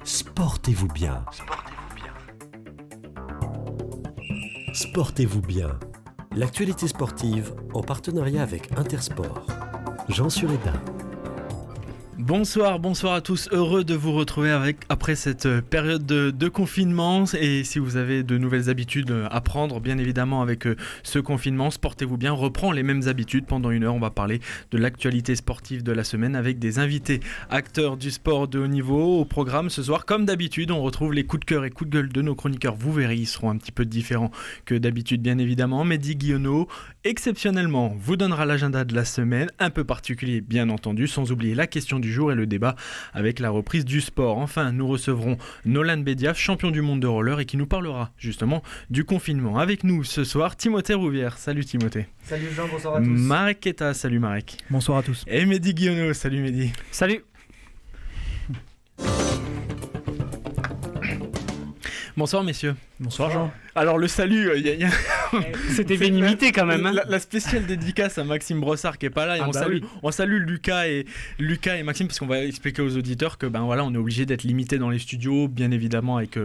Sportez-vous bien. Sportez-vous bien. L'actualité sportive en partenariat avec Intersport. Jean Suréda. Bonsoir à tous, heureux de vous retrouver après cette période de confinement. Et si vous avez de nouvelles habitudes à prendre, bien évidemment avec ce confinement, Sportez-vous bien reprend les mêmes habitudes. Pendant une heure, on va parler de l'actualité sportive de la semaine avec des invités acteurs du sport de haut niveau. Au programme ce soir, comme d'habitude, on retrouve les coups de cœur et coups de gueule de nos chroniqueurs. Vous verrez, ils seront un petit peu différents que d'habitude, bien évidemment. Mehdi Guillonneau, exceptionnellement, vous donnera l'agenda de la semaine, un peu particulier bien entendu, sans oublier la question du jour et le débat avec la reprise du sport. Enfin, nous recevrons Nolan Bediaf, champion du monde de roller et qui nous parlera justement du confinement. Avec nous ce soir, Timothée Rouvière. Salut Timothée. Salut Jean, bonsoir à tous. Marek Keta, salut Marek. Bonsoir à tous. Et Mehdi Guillonneau, salut Mehdi. Salut. Bonsoir messieurs. Bonsoir Jean. Alors le salut, c'était bien imité quand même. Hein. La spéciale dédicace à Maxime Brossard qui est pas là et on salue Lucas et Maxime parce qu'on va expliquer aux auditeurs que on est obligé d'être limité dans les studios, bien évidemment avec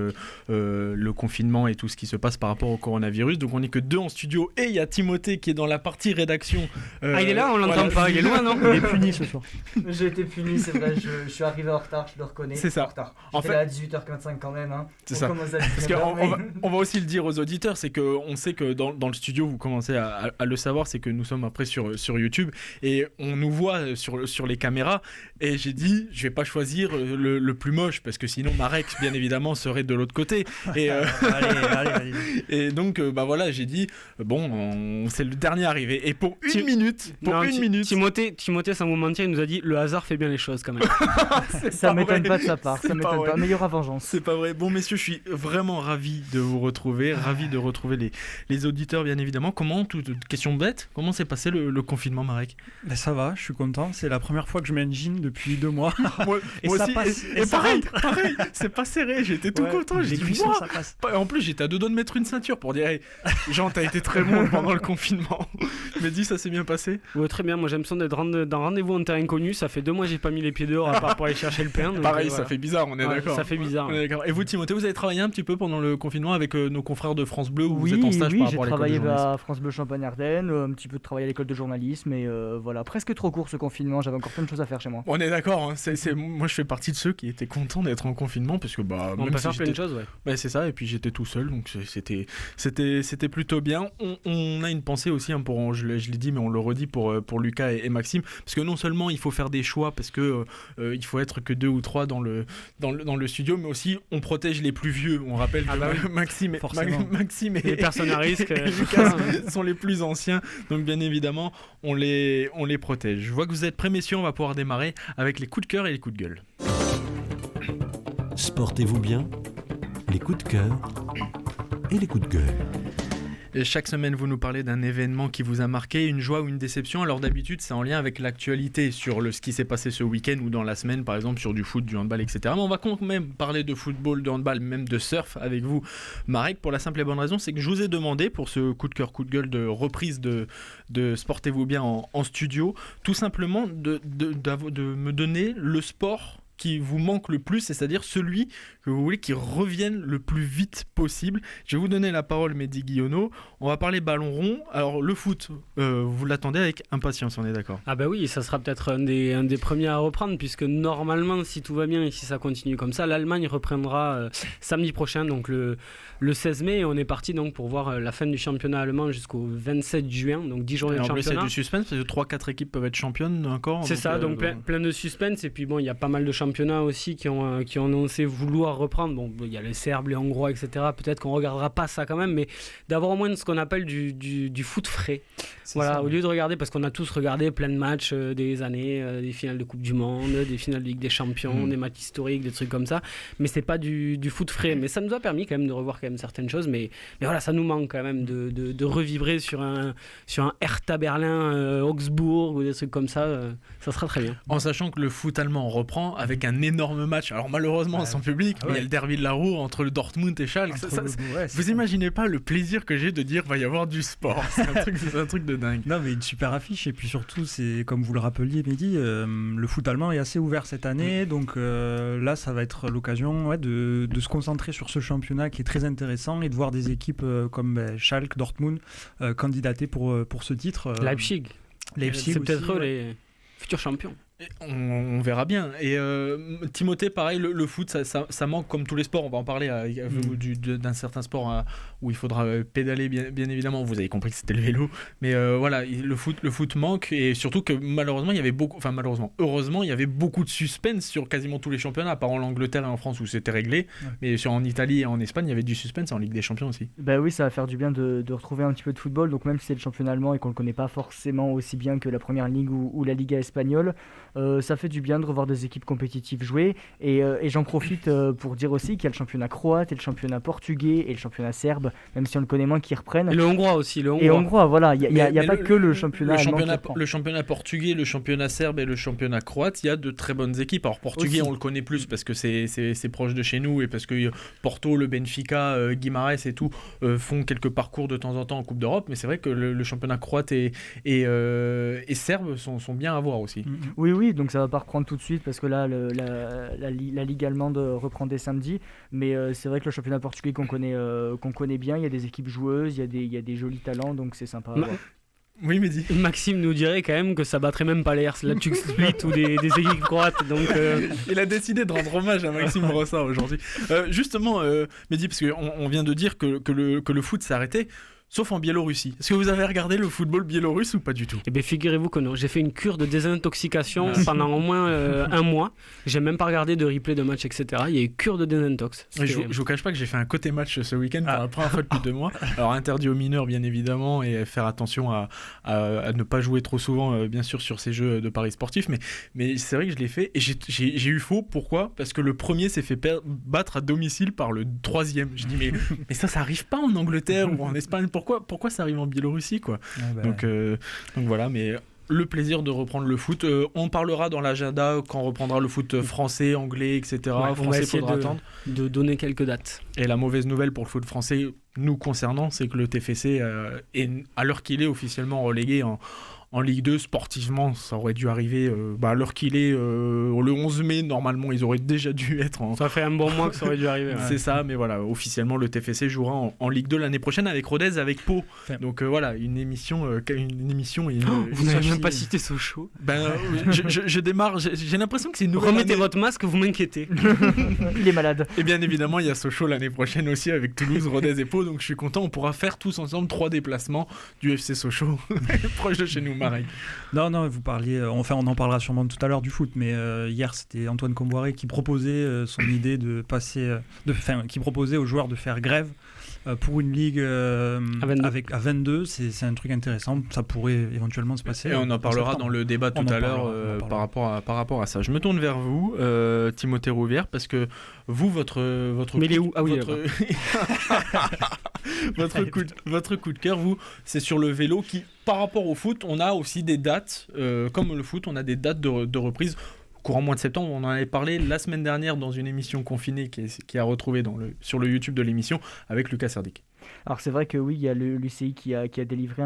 le confinement et tout ce qui se passe par rapport au coronavirus. Donc on n'est que deux en studio et il y a Timothée qui est dans la partie rédaction. Il est là, on l'entend pas, il est loin non. Il est puni ce soir. J'ai été puni, c'est vrai, je suis arrivé en retard, je le reconnais. C'est ça. En fait, là à 18h45 quand même. Hein. C'est ça. Parce qu'on va aussi le dire aux auditeurs, c'est qu'on sait que dans le studio, vous commencez à le savoir, c'est que nous sommes après sur YouTube et on nous voit sur les caméras. Et j'ai dit, je vais pas choisir le plus moche parce que sinon Marek, bien évidemment, serait de l'autre côté. Et, allez. Et donc, j'ai dit, c'est le dernier arrivé. Et pour une minute. Timothée, sans vous mentir, il nous a dit le hasard fait bien les choses quand même. Ça m'étonne pas de sa part, ça m'étonne pas. Meilleure vengeance. C'est pas vrai. Bon, messieurs, je suis vraiment ravi de vous retrouver, ravi de retrouver les auditeurs, bien évidemment. Question bête, comment s'est passé le confinement, Marek ? Ça va, je suis content. C'est la première fois que je mets un jean depuis 2 mois. moi ça aussi, passe. Et pareil, c'est pas serré. J'étais tout content. J'ai dit, ça passe. En plus, j'étais à 2 doigts de mettre une ceinture pour dire, hey, Jean, t'as été très bon pendant le confinement. Mais dis, ça s'est bien passé ? Ouais, très bien. Moi, j'ai l'impression d'être dans rendez-vous en terrain inconnu. Ça fait 2 mois que j'ai pas mis les pieds dehors à part pour aller chercher le pain. Pareil, ça fait bizarre. On est d'accord. Ça fait bizarre. On est d'accord. Et vous, Timothée, vous avez travaillé un petit peu pendant le confinement avec nos confrères de France Bleu où vous êtes en stage par rapport à l'école de journalisme ? Oui, j'ai travaillé à France Bleu Champagne-Ardenne, un petit peu de travail à l'école de journalisme et voilà, presque trop court ce confinement, j'avais encore plein de choses à faire chez moi. On est d'accord, hein. Moi je fais partie de ceux qui étaient contents d'être en confinement parce que on peut faire plein de choses, ouais. C'est ça, et puis j'étais tout seul donc c'était plutôt bien. On a une pensée aussi hein, je l'ai dit mais on le redit pour Lucas et Maxime parce que non seulement il faut faire des choix parce que il faut être que 2 ou 3 dans le studio mais aussi on protège les plus vieux. On rappelle que Maxime et les personnes à risque et Lucas sont les plus anciens donc bien évidemment on les protège. Je vois que vous êtes prêts messieurs, on va pouvoir démarrer avec les coups de cœur et les coups de gueule. Sportez-vous bien, les coups de cœur et les coups de gueule. Et chaque semaine, vous nous parlez d'un événement qui vous a marqué, une joie ou une déception. Alors d'habitude, c'est en lien avec l'actualité sur ce qui s'est passé ce week-end ou dans la semaine, par exemple sur du foot, du handball, etc. Mais on va quand même parler de football, de handball, même de surf avec vous, Marek, pour la simple et bonne raison, c'est que je vous ai demandé pour ce coup de cœur, coup de gueule de reprise de Sportez-vous bien en studio, tout simplement de me donner le sport qui vous manque le plus, c'est-à-dire celui que vous voulez qui revienne le plus vite possible. Je vais vous donner la parole, Mehdi Guillonneau. On va parler ballon rond. Alors, le foot, vous l'attendez avec impatience, on est d'accord ? Ah bah oui, ça sera peut-être un des premiers à reprendre, puisque normalement, si tout va bien et si ça continue comme ça, l'Allemagne reprendra samedi prochain, donc le 16 mai, et on est parti donc pour voir la fin du championnat allemand jusqu'au 27 juin, donc 10 journées de championnat. C'est du suspense, parce que 3-4 équipes peuvent être championnes encore. C'est ça, donc plein de suspense, et puis bon, il y a pas mal de championnats aussi qui ont annoncé vouloir reprendre. Bon, il y a les Serbes, les Hongrois, etc. Peut-être qu'on regardera pas ça quand même, mais d'avoir au moins ce qu'on appelle du foot frais. Voilà, ça, au lieu de regarder, parce qu'on a tous regardé plein de matchs des années, des finales de Coupe du Monde, des finales de Ligue des Champions, des matchs historiques, des trucs comme ça, mais c'est pas du foot frais. Mais ça nous a permis quand même de revoir quand même certaines choses, mais voilà, ça nous manque quand même de revivrer sur un Hertha Berlin, Augsbourg ou des trucs comme ça, ça sera très bien. En sachant que le foot allemand reprend avec avec un énorme match. Alors malheureusement sans public, mais il y a le derby de la Ruhr entre le Dortmund et Schalke. Vous imaginez pas le plaisir que j'ai de dire va y avoir du sport. C'est un truc de dingue. Non, mais une super affiche. Et puis surtout, c'est comme vous le rappeliez, Mehdi, le foot allemand est assez ouvert cette année. Donc là, ça va être l'occasion de se concentrer sur ce championnat qui est très intéressant et de voir des équipes comme Schalke, Dortmund candidater pour ce titre. Leipzig, c'est peut-être eux les futurs champions. On verra bien. Et Timothée, pareil, le foot, ça manque comme tous les sports. On va en parler d'un certain sport où il faudra pédaler, bien évidemment. Vous avez compris que c'était le vélo. Mais voilà, le foot manque. Et surtout que malheureusement, heureusement, il y avait beaucoup de suspense sur quasiment tous les championnats, à part en Angleterre et en France où c'était réglé. Ouais. Mais en Italie et en Espagne, il y avait du suspense en Ligue des Champions aussi. Bah oui, ça va faire du bien de retrouver un petit peu de football. Donc même si c'est le championnat allemand et qu'on ne le connaît pas forcément aussi bien que la Première Ligue ou la Liga espagnole, ça fait du bien de revoir des équipes compétitives jouer et j'en profite pour dire aussi qu'il y a le championnat croate et le championnat portugais et le championnat serbe, même si on le connaît moins, qui reprennent. Et le hongrois aussi. Et hongrois, voilà, il n'y a pas que le championnat allemand. Le championnat portugais, le championnat serbe et le championnat croate, il y a de très bonnes équipes. Alors portugais, on le connaît plus parce que c'est proche de chez nous et parce que Porto, le Benfica, Guimarães et tout font quelques parcours de temps en temps en Coupe d'Europe, mais c'est vrai que le championnat croate et serbe sont bien à voir aussi. Oui, donc ça va pas reprendre tout de suite parce que là la Ligue allemande reprend dès samedi, mais c'est vrai que le championnat portugais qu'on connaît bien, il y a des équipes joueuses, il y a des jolis talents, donc c'est sympa à voir. Oui, Mehdi. Maxime nous dirait quand même que ça battrait même pas les Herslatchuk Split ou des équipes croates. Donc il a décidé de rendre hommage à Maxime Brossard aujourd'hui. Justement, Mehdi, parce qu'on vient de dire que le foot s'est arrêté. Sauf en Biélorussie. Est-ce que vous avez regardé le football biélorusse ou pas du tout ? Eh bien, figurez-vous que non. J'ai fait une cure de désintoxication pendant au moins un mois. J'ai même pas regardé de replay de match, etc. Il y a eu cure de désintox. Je vous cache pas que j'ai fait un côté match ce week-end pour la première fois depuis 2 mois. Alors interdit aux mineurs, bien évidemment, et faire attention à ne pas jouer trop souvent, bien sûr, sur ces jeux de paris sportifs. Mais c'est vrai que je l'ai fait et j'ai eu faux. Pourquoi ? Parce que le premier s'est fait battre à domicile par le troisième. Je dis mais ça arrive pas en Angleterre ou en Espagne. Pourquoi ça arrive en Biélorussie quoi ? Donc voilà, mais le plaisir de reprendre le foot. On parlera dans l'agenda quand on reprendra le foot français, anglais, etc. Ouais, Français, il faudra attendre. De donner quelques dates. Et la mauvaise nouvelle pour le foot français, nous concernant, c'est que le TFC est, à l'heure qu'il est, officiellement relégué en Ligue 2. Sportivement, ça aurait dû arriver à l'heure qu'il est, le 11 mai, normalement, ils auraient déjà dû être en... Ça fait un bon mois que ça aurait dû arriver. Ouais. C'est ça, mais voilà, officiellement, le TFC jouera en Ligue 2 l'année prochaine avec Rodez, avec Pau. Donc voilà, une émission et vous n'avez même pas cité Sochaux. Je démarre, j'ai l'impression que c'est une nouvelle Remettez année. votre masque, vous m'inquiétez. Il est malade. Et bien évidemment, il y a Sochaux l'année prochaine aussi avec Toulouse, Rodez et Pau, donc je suis content, on pourra faire tous ensemble 3 déplacements du FC Sochaux, proche de chez nous. Marek. Non, vous parliez, enfin on en parlera sûrement tout à l'heure du foot, mais hier c'était Antoine Comboiré qui proposait son idée de passer, qui proposait aux joueurs de faire grève pour une ligue à 22, c'est un truc intéressant, ça pourrait éventuellement se passer. Et on en parlera dans le débat tout à l'heure par rapport à ça. Je me tourne vers vous, Timothée Rouvière, parce que vous, votre mais il est où ? Ah oui, votre coup de cœur, vous, c'est sur le vélo qui, par rapport au foot, on a aussi des dates, comme le foot, on a des dates de reprise. Courant mois de septembre, on en avait parlé la semaine dernière dans une émission confinée qui a retrouvé sur le YouTube de l'émission avec Lucas Serdic. Alors c'est vrai que oui, il y a l'UCI qui a délivré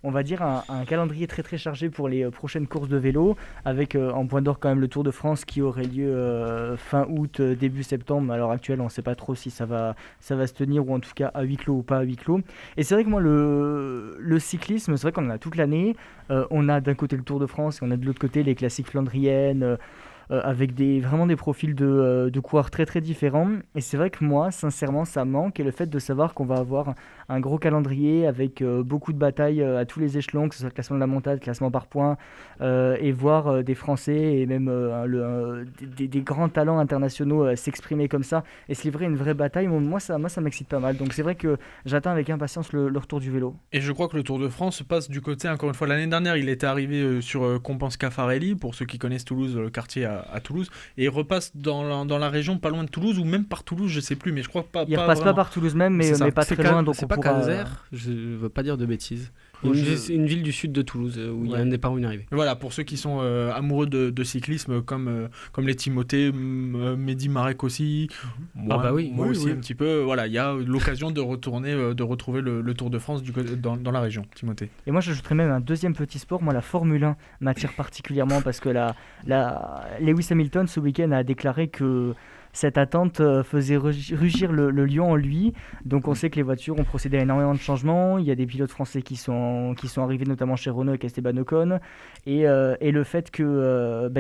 on va dire un calendrier très très chargé pour les prochaines courses de vélo, avec en point d'or quand même le Tour de France qui aurait lieu fin août, début septembre. À l'heure actuelle, on ne sait pas trop si ça va se tenir, ou en tout cas à huis clos ou pas à huis clos. Et c'est vrai que moi, le cyclisme, c'est vrai qu'on en a toute l'année. On a d'un côté le Tour de France et on a de l'autre côté les classiques flandriennes, avec vraiment des profils de coureurs très très différents. Et c'est vrai que moi, sincèrement, ça manque, et le fait de savoir qu'on va avoir un gros calendrier avec beaucoup de batailles à tous les échelons, que ce soit le classement de la montagne, classement par points, et voir des Français et même des grands talents internationaux s'exprimer comme ça et se livrer une vraie bataille, moi ça m'excite pas mal. Donc c'est vrai que j'attends avec impatience le retour du vélo. Et je crois que le Tour de France passe du côté, encore une fois, l'année dernière, il était arrivé sur Compense-Caffarelli, pour ceux qui connaissent Toulouse, le quartier à Toulouse, et il repasse dans la région pas loin de Toulouse, ou même par Toulouse, je sais plus, mais je crois pas. Il repasse pas par Toulouse même, mais pas très loin, donc c'est pas Canzer, je veux pas dire de bêtises. Une ville du sud de Toulouse où il y a un départ ou une arrivée. Voilà, pour ceux qui sont amoureux de cyclisme, comme les Timothée, Mehdi Marek aussi, moi aussi un petit peu. Voilà, il y a l'occasion de retrouver le Tour de France dans la région, Timothée. Et moi, j'ajouterais même un deuxième petit sport. Moi, la Formule 1 m'attire particulièrement parce que Lewis Hamilton, ce week-end, a déclaré que cette attente faisait rugir le lion en lui. Donc on sait que les voitures ont procédé à énormément de changements. Il y a des pilotes français qui sont arrivés notamment chez Renault avec Esteban Ocon. Et le fait que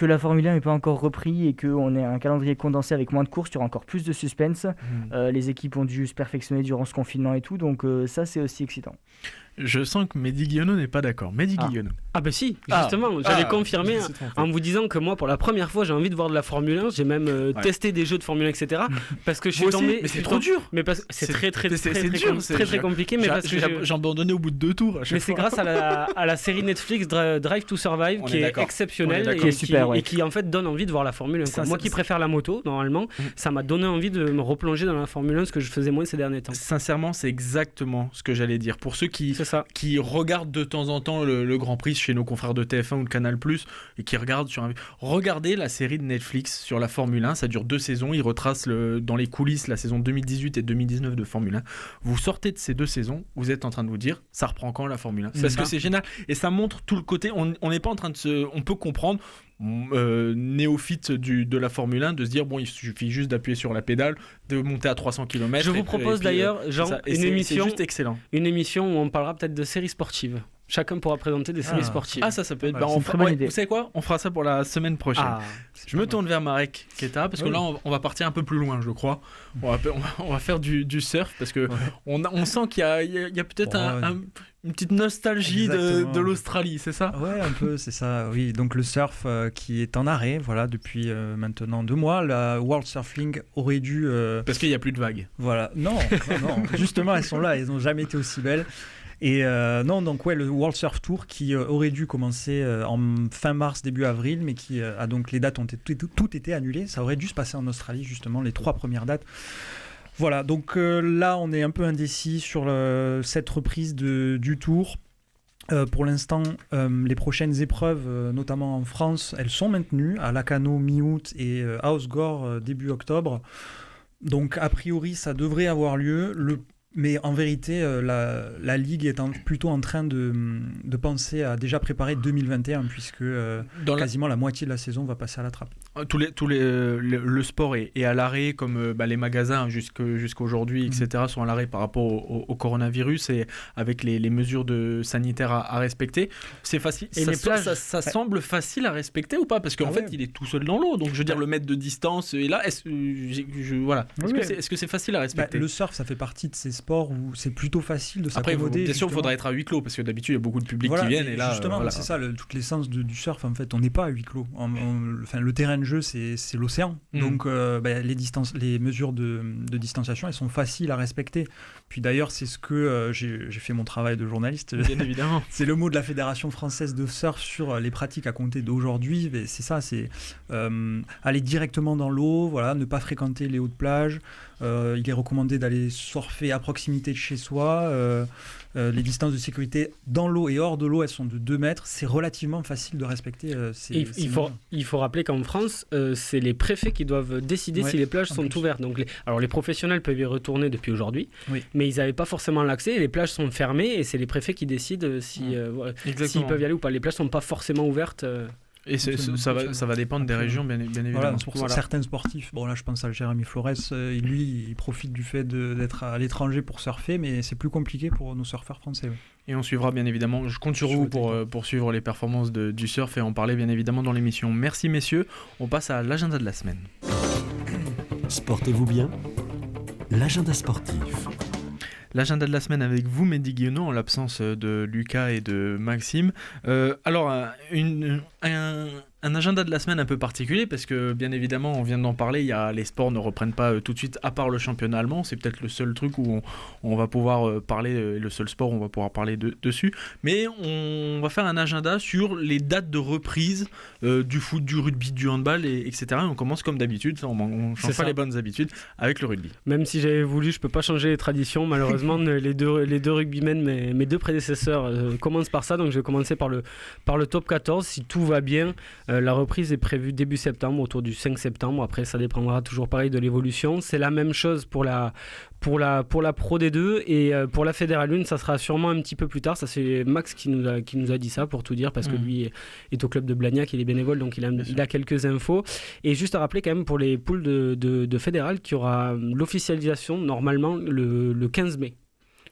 la Formule 1 n'est pas encore repris et qu'on ait un calendrier condensé avec moins de courses, il y aura encore plus de suspense. Les équipes ont dû se perfectionner durant ce confinement et tout. Donc ça, c'est aussi excitant. Je sens que Mehdi Guillonneau n'est pas d'accord. Mehdi Guillonneau. Ah bah si, justement, j'allais confirmer en vous disant que moi, pour la première fois, j'ai envie de voir de la Formule 1. J'ai même testé des jeux de Formule 1, etc. Parce que je suis tombé... Mais c'est trop dur. Mais c'est très compliqué. Mais parce que j'ai abandonné au bout de 2 tours. Mais c'est grâce à la série Netflix Drive to Survive qui est exceptionnelle et qui en fait donne envie de voir la Formule 1. Moi qui préfère la moto, normalement, ça m'a donné envie de me replonger dans la Formule 1, ce que je faisais moins ces derniers temps. Sincèrement, c'est exactement ce que j'allais dire. Pour ceux qui regardent de temps en temps le Grand Prix chez nos confrères de TF1 ou de Canal+, et qui regardent regardez la série de Netflix sur la Formule 1, ça dure 2 saisons, ils retracent dans les coulisses la saison 2018 et 2019 de Formule 1. Vous sortez de ces 2 saisons, vous êtes en train de vous dire, ça reprend quand la Formule 1 ? Parce que c'est génial, et ça montre tout le côté, on n'est pas en train on peut comprendre, néophyte de la Formule 1, de se dire bon, il suffit juste d'appuyer sur la pédale, de monter à 300 km. Je vous propose d'ailleurs une émission, c'est juste excellent. Une émission où on parlera peut-être de séries sportives. Chacun pourra présenter des séries sportives. Ah, ça peut être... c'est une très bonne idée. Vous savez quoi ? On fera ça pour la semaine prochaine. Je me tourne vers Marek Keta, parce que là, on va partir un peu plus loin, je crois. On va faire du surf, parce que on sent qu'il y a peut-être une petite nostalgie de l'Australie, c'est ça ? Ouais, un peu, c'est ça, oui. Donc le surf qui est en arrêt, voilà, depuis maintenant 2 mois. La World Surfing aurait dû... Parce qu'il n'y a plus de vagues. Voilà, non. Justement, elles sont là, elles n'ont jamais été aussi belles. Et le World Surf Tour qui aurait dû commencer en fin mars, début avril, mais qui a donc, les dates ont tout été annulées. Ça aurait dû se passer en Australie, justement, les 3 premières dates. Voilà, donc là, on est un peu indécis sur cette reprise du Tour. Pour l'instant, les prochaines épreuves, notamment en France, elles sont maintenues à Lacanau mi-août et à Osgore début octobre. Donc, a priori, ça devrait avoir lieu. Mais en vérité, la Ligue est plutôt en train de penser à déjà préparer 2021, puisque quasiment la moitié de la saison va passer à la trappe. Le sport est à l'arrêt, comme les magasins jusqu'à aujourd'hui, etc., sont à l'arrêt par rapport au coronavirus et avec les mesures sanitaires à respecter. C'est facile. Et les plages, ça semble facile à respecter ou pas ? Parce qu'en fait, il est tout seul dans l'eau. Donc, je veux dire, le mètre de distance est là. Est-ce que c'est facile à respecter ? Le surf, ça fait partie de ces sports où c'est plutôt facile de s'accommoder. Bien sûr, il faudra être à huis clos parce que d'habitude, il y a beaucoup de public qui viennent. Et là, justement, c'est ça, toute l'essence du surf. En fait, on n'est pas à huis clos. Le terrain de jeu, c'est l'océan. Donc, les mesures de distanciation, elles sont faciles à respecter. Puis d'ailleurs, c'est ce que j'ai fait mon travail de journaliste. Bien évidemment. C'est le mot de la Fédération française de surf sur les pratiques à compter d'aujourd'hui. C'est ça, c'est aller directement dans l'eau, voilà, ne pas fréquenter les hautes plages. Il est recommandé d'aller surfer à proximité de chez soi. Les distances de sécurité dans l'eau et hors de l'eau, elles sont de 2 mètres. C'est relativement facile de respecter. Il faut rappeler qu'en France, c'est les préfets qui doivent décider si les plages sont ouvertes. Donc les professionnels peuvent y retourner depuis aujourd'hui, mais ils n'avaient pas forcément l'accès. Les plages sont fermées et c'est les préfets qui décident s'ils peuvent y aller ou pas. Les plages ne sont pas forcément ouvertes. Et ça va dépendre des régions, bien évidemment. Pour certains sportifs, bon là je pense à Jérémy Flores, lui il profite du fait d'être à l'étranger pour surfer, mais c'est plus compliqué pour nos surfeurs français. Et on suivra bien évidemment, je compte sur vous pour suivre les performances du surf et en parler bien évidemment dans l'émission. Merci messieurs, on passe à l'agenda de la semaine. Sportez-vous bien ? L'agenda sportif. L'agenda de la semaine avec vous, Mehdi Guillonneau, en l'absence de Lucas et de Maxime. Alors, Un agenda de la semaine un peu particulier parce que bien évidemment on vient d'en parler, les sports ne reprennent pas tout de suite à part le championnat allemand, c'est peut-être le seul truc où on va pouvoir parler, le seul sport où on va pouvoir parler dessus, mais on va faire un agenda sur les dates de reprise du foot, du rugby, du handball etc. Et on commence comme d'habitude, on change pas les bonnes habitudes avec le rugby. Même si j'avais voulu, je peux pas changer les traditions, malheureusement les deux rugbymen, mes deux prédécesseurs commencent par ça, donc je vais commencer par le top 14 si tout va bien. La reprise est prévue début septembre, autour du 5 septembre. Après, ça dépendra toujours pareil de l'évolution. C'est la même chose pour la Pro D2 et pour la Fédérale 1, ça sera sûrement un petit peu plus tard. Ça, c'est Max qui nous a dit ça pour tout dire, parce que lui est au club de Blagnac, il est bénévole, donc il a quelques infos. Et juste à rappeler quand même pour les poules de Fédérale qu'il y aura l'officialisation normalement le 15 mai.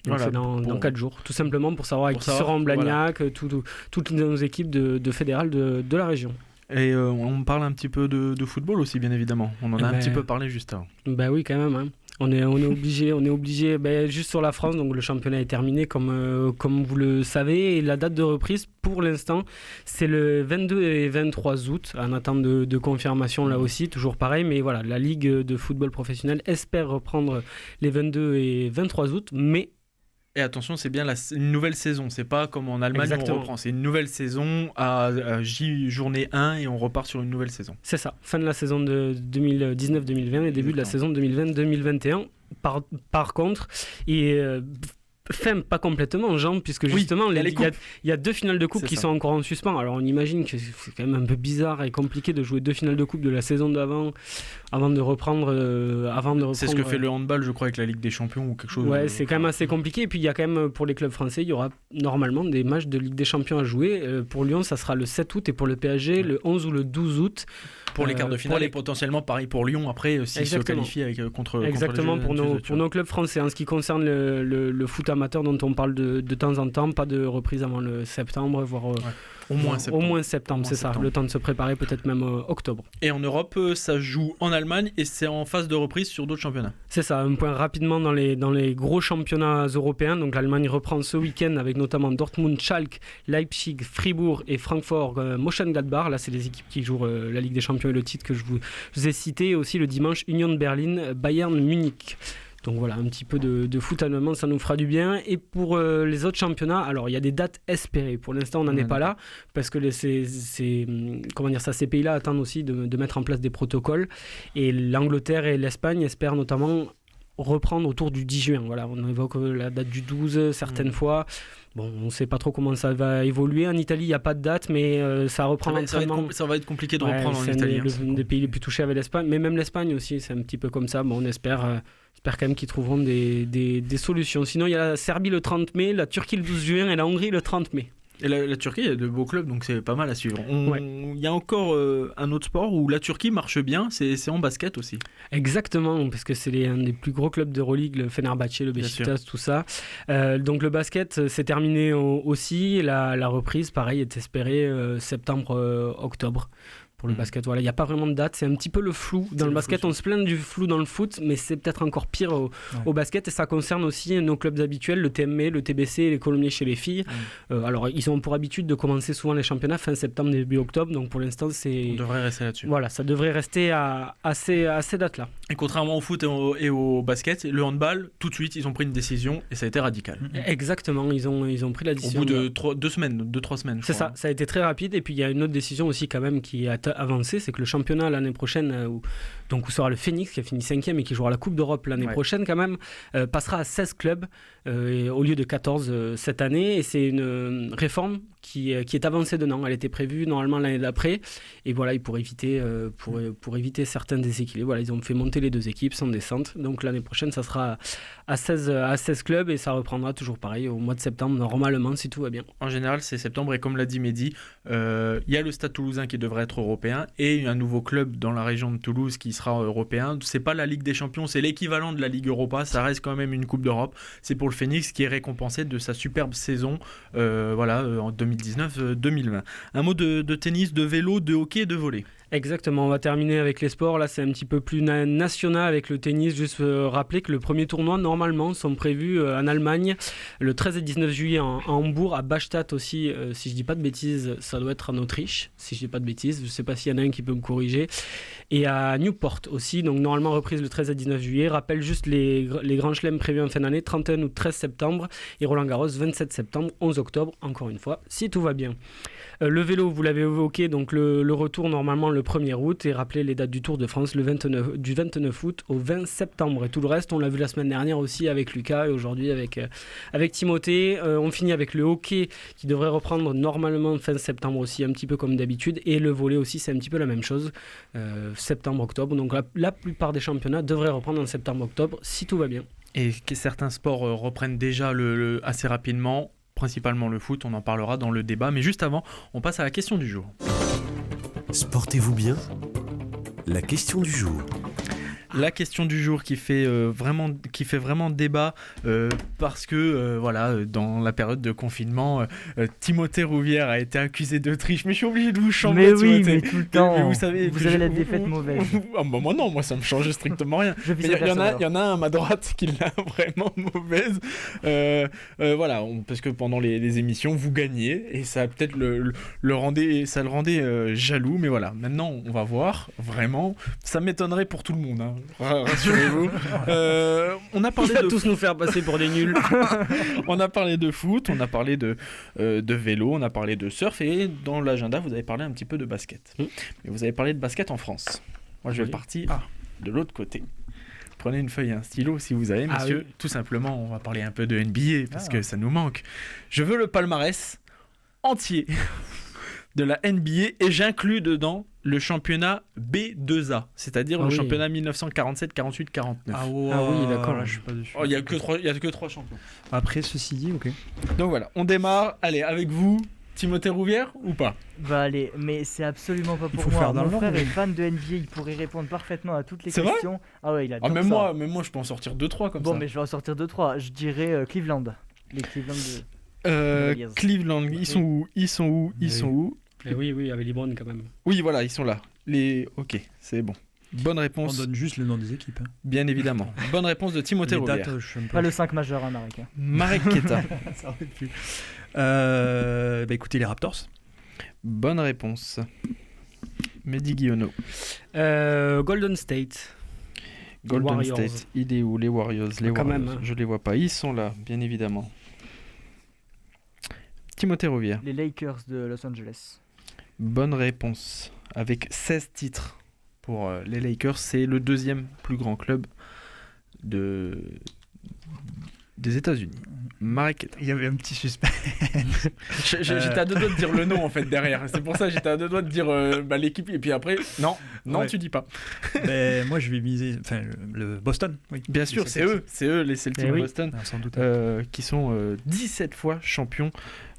Donc c'est dans 4 jours, tout simplement pour savoir qui sera en Blagnac, toutes nos équipes de Fédérale de la région. Et on parle un petit peu de football aussi, bien évidemment. On en a un petit peu parlé juste avant. Bah oui, quand même. Hein. On est obligé. Juste sur la France, donc le championnat est terminé, comme vous le savez. Et la date de reprise, pour l'instant, c'est le 22 et 23 août, en attente de confirmation là aussi, toujours pareil. Mais voilà, la Ligue de football professionnel espère reprendre les 22 et 23 août, mais... Et attention, c'est bien une nouvelle saison. C'est pas comme en Allemagne où on reprend. C'est une nouvelle saison à journée 1 et on repart sur une nouvelle saison. C'est ça. Fin de la saison de 2019-2020 et début de la saison 2020-2021. Par contre, pas complètement, Jean, puisque justement, il y a 2 finales de coupe qui sont encore en suspens. Alors on imagine que c'est quand même un peu bizarre et compliqué de jouer 2 finales de coupe de la saison d'avant avant de reprendre. C'est ce que fait le handball, je crois, avec la Ligue des Champions ou quelque chose. Ouais, c'est quand même assez compliqué. Et puis il y a quand même, pour les clubs français, il y aura normalement des matchs de Ligue des Champions à jouer. Pour Lyon, ça sera le 7 août et pour le PSG, le 11 ou le 12 août. Pour les quarts de finale et potentiellement pareil pour Lyon après s'ils se qualifient contre Exactement, pour nos clubs français. En ce qui concerne le foot amateur dont on parle de temps en temps, pas de reprise avant le septembre, voire au moins septembre, c'est ça, le temps de se préparer, peut-être même octobre. Et en Europe, ça joue en Allemagne et c'est en phase de reprise sur d'autres championnats. C'est ça, un point rapidement dans les gros championnats européens. Donc l'Allemagne reprend ce week-end avec notamment Dortmund, Schalke, Leipzig, Fribourg et Francfort, Mönchengladbach. Là, c'est les équipes qui jouent la Ligue des Champions et le titre que je vous ai cité. Et aussi le dimanche, Union de Berlin, Bayern Munich. Donc voilà, un petit peu de foot allemand, ça nous fera du bien. Et pour les autres championnats, alors il y a des dates espérées. Pour l'instant, on n'en est pas là, parce que ces pays-là attendent aussi de mettre en place des protocoles. Et l'Angleterre et l'Espagne espèrent notamment reprendre autour du 10 juin. Voilà, on évoque la date du 12 certaines fois. Bon, on ne sait pas trop comment ça va évoluer. En Italie, il n'y a pas de date, mais ça reprend l'entraînement. Ça va être compliqué de reprendre en Italie. C'est un des pays les plus touchés avec l'Espagne. Mais même l'Espagne aussi, c'est un petit peu comme ça. Bon, on espère quand même qu'ils trouveront des solutions. Sinon, il y a la Serbie le 30 mai, la Turquie le 12 juin et la Hongrie le 30 mai. Et la Turquie, il y a de beaux clubs, donc c'est pas mal à suivre. Il y a encore un autre sport où la Turquie marche bien, c'est en basket aussi. Exactement, parce que c'est un des plus gros clubs d'Euroleague, le Fenerbahçe, le Beşiktaş, tout ça. Donc le basket, c'est terminé aussi. La reprise, pareil, est espérée septembre-octobre. Pour le basket, voilà, il n'y a pas vraiment de date, c'est un petit peu le flou dans le basket. On se plaint du flou dans le foot, mais c'est peut-être encore pire au basket, et ça concerne aussi nos clubs habituels, le TME, le TBC et les Colombiers chez les filles. Alors ils ont pour habitude de commencer souvent les championnats fin septembre, début octobre, donc pour l'instant on devrait rester là-dessus. Voilà, ça devrait rester à ces dates-là. Et contrairement au foot et au basket, le handball, tout de suite ils ont pris une décision et ça a été radical. Exactement, ils ont pris la décision. Au bout de 2-3 semaines. C'est ça a été très rapide, et puis il y a une autre décision aussi quand même qui a avancé, c'est que le championnat l'année prochaine, où sera le Phoenix qui a fini 5e et qui jouera la Coupe d'Europe l'année prochaine quand même, passera à 16 clubs au lieu de 14 cette année, et c'est une réforme qui est avancée de an. Elle était prévue normalement l'année d'après, et voilà, pour éviter certains déséquilibres, voilà, ils ont fait monter les 2 équipes sans descente. Donc l'année prochaine ça sera à 16 clubs, et ça reprendra toujours pareil au mois de septembre normalement, si tout va bien. En général c'est septembre, et comme l'a dit Mehdi, il y a le Stade Toulousain qui devrait être européen et un nouveau club dans la région de Toulouse qui sera européen. C'est pas la Ligue des Champions, c'est l'équivalent de la Ligue Europa, ça reste quand même une Coupe d'Europe. C'est pour le Phoenix qui est récompensé de sa superbe saison en 2019-2020. Un mot de tennis, de vélo, de hockey et de volley. Exactement, on va terminer avec les sports. Là, c'est un petit peu plus national avec le tennis. Juste rappeler que le premier tournoi, normalement, sont prévus en Allemagne le 13 et 19 juillet à Hambourg, à Bastad aussi, si je dis pas de bêtises, ça doit être en Autriche, si je dis pas de bêtises. Je sais pas s'il y en a un qui peut me corriger. Et à Newport aussi, donc normalement reprise le 13 et 19 juillet. Rappelle juste les grands chelems prévus en fin d'année, 31 août, 13 septembre. Et Roland Garros, 27 septembre, 11 octobre, encore une fois, si tout va bien. Le vélo, vous l'avez évoqué, donc le retour normalement le 1er août, et rappelez les dates du Tour de France du 29 août au 20 septembre. Et tout le reste, on l'a vu la semaine dernière aussi avec Lucas et aujourd'hui avec Timothée. On finit avec le hockey qui devrait reprendre normalement fin septembre aussi, un petit peu comme d'habitude. Et le volley aussi, c'est un petit peu la même chose, septembre-octobre. Donc la plupart des championnats devraient reprendre en septembre-octobre si tout va bien. Et que certains sports reprennent déjà assez rapidement. Principalement le foot, on en parlera dans le débat. Mais juste avant, on passe à la question du jour. Sportez-vous bien ? La question du jour. La question du jour qui fait vraiment débat parce que dans la période de confinement, Timothée Rouvière a été accusé de triche. Mais je suis obligé de vous changer. Mais oui, Timothée. mais tout le temps. Mais vous avez la défaite mauvaise. Ah, bah, moi non, moi ça me change strictement rien. Je vis Mais ça il y en a un à ma droite qui l'a vraiment mauvaise. Parce que pendant les émissions, vous gagnez et ça peut-être le rendait jaloux. Mais voilà, maintenant on va voir. Vraiment, ça m'étonnerait pour tout le monde. Hein. Rassurez-vous. On a parlé de tous nous faire passer pour des nuls. on a parlé de foot, on a parlé de vélo, on a parlé de surf et dans l'agenda vous avez parlé un petit peu de basket. Mais vous avez parlé de basket en France. Moi je vais partir de l'autre côté. Prenez une feuille et un stylo si vous avez, messieurs. Tout simplement, on va parler un peu de NBA parce que ça nous manque. Je veux le palmarès entier de la NBA et j'inclus dedans le championnat B2A, c'est-à-dire le championnat 1947, 48, 49. Ah oui, d'accord, là je suis pas dessus. Il y a que trois champions. Après, ceci dit, ok. Donc voilà, on démarre. Allez, avec vous, Timothée Rouvière ou pas ? Bah allez, mais c'est absolument pas Il pour faut moi. faire dans Mon le frère ordre. est fan de NBA, il pourrait répondre parfaitement à toutes les C'est vrai ? questions. Ah ouais, il adore Même ça. moi, je peux en sortir 2-3 comme Bon, ça. mais je vais en sortir 2-3. Je dirais Cleveland. Les Cleveland de... Cleveland, ils sont où Et oui, avec LeBron quand même. Oui, voilà, ils sont là. Ok, c'est bon. Bonne On réponse, donne juste le nom des équipes. Hein. bien évidemment. Bonne réponse de Timothée Les Rouvière. dates, je suis un peu... Pas le 5 majeur, hein, Marek. Marek Keta. Ça aurait pu. Écoutez, les Raptors. Bonne réponse. Mehdi Guillaumeau. Golden State. Golden Warriors. State. Il est où les Warriors? Les Quand Warriors. même, hein. Je les vois pas. Ils sont là, bien évidemment. Timothée Rouvière. Les Lakers de Los Angeles. Bonne réponse. Avec 16 titres pour les Lakers. C'est le deuxième plus grand club des États-Unis. Marek Keta. Il y avait un petit suspense. J'étais à deux doigts de dire le nom en fait derrière. C'est pour ça que j'étais à deux doigts de dire l'équipe. Et puis après, non, Ouais. tu dis pas. Moi, je vais miser. Enfin, le Boston. Oui. Bien sûr, Les c'est Celtics. eux les Celtics Eh de oui. Boston. Ah, sans doute. Qui sont 17 fois champions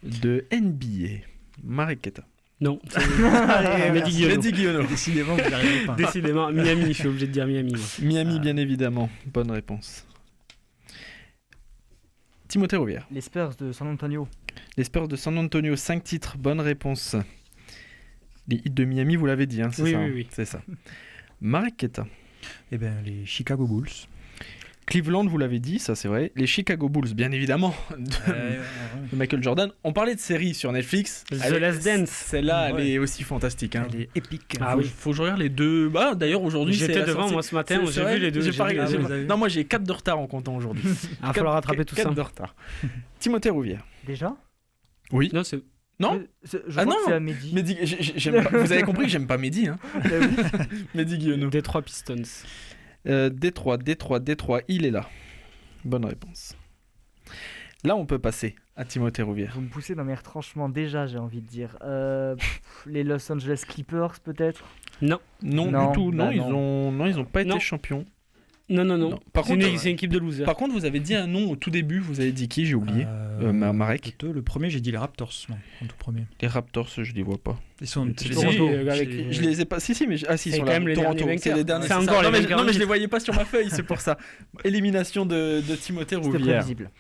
de NBA. Marek Keta. Non. Allez, Mehdi Guillaumeau. Mehdi Guillaumeau. Décidément, vous n'y arrivez pas. Décidément, Miami, je suis obligé de dire Miami. Moi. Miami, bien évidemment. Bonne réponse. Timothée Rouvière. Les Spurs de San Antonio. Les Spurs de San Antonio, 5 titres. Bonne réponse. Les Heat de Miami, vous l'avez dit, hein, c'est Oui, ça. oui, hein, oui. C'est ça. Marek Keta. Eh bien, les Chicago Bulls. Cleveland, vous l'avez dit, ça c'est vrai. Les Chicago Bulls, bien évidemment, de Michael Jordan. On parlait de séries sur Netflix. The Last Dance. Celle-là, elle est aussi fantastique. Hein. Elle est épique. Ah oui. Faut que je regarde les deux. Bah, d'ailleurs, aujourd'hui, J'étais c'est la devant sortie. moi ce matin, C'est j'ai vrai, vu les deux. j'ai j'ai pas vu les regardé. deux. vous avez vu Non, moi j'ai 4 de retard en comptant aujourd'hui. Il va falloir rattraper tout ça. 4 de retard. Timothée Rouvière. Déjà Oui. Non, c'est... Non Je Ah crois non que c'est à Mehdi. Mehdi, j'aime pas- vous avez compris que j'aime pas Mehdi. Hein. Mehdi Guillaumeau. Détroit Pistons. Détroit, il est là. Bonne réponse. Là, on peut passer à Timothée Rouvière. Vous me poussez dans mes retranchements déjà, j'ai envie de dire. Les Los Angeles Clippers, peut-être. Non. Non, Non, du tout. bah Ils ont pas été Non. champions. Non. Par C'est contre, une équipe de losers. Par contre, vous avez dit un nom au tout début. Vous avez dit qui? J'ai oublié. Marek. Le premier, j'ai dit les Raptors. Non, en tout premier. Les Raptors, je les vois pas. Ils sont. Si, Toronto, je avec- les- Je les ai pas. Si, mais ils C'est sont quand là. même les Toronto, derniers c'est vainqueurs. les derniers. C'est ça. encore les non, mais, vainqueurs non, mais je du les voyais pas sur ma feuille, c'est pour ça. Élimination de Timothée C'était Rouvière. prévisible.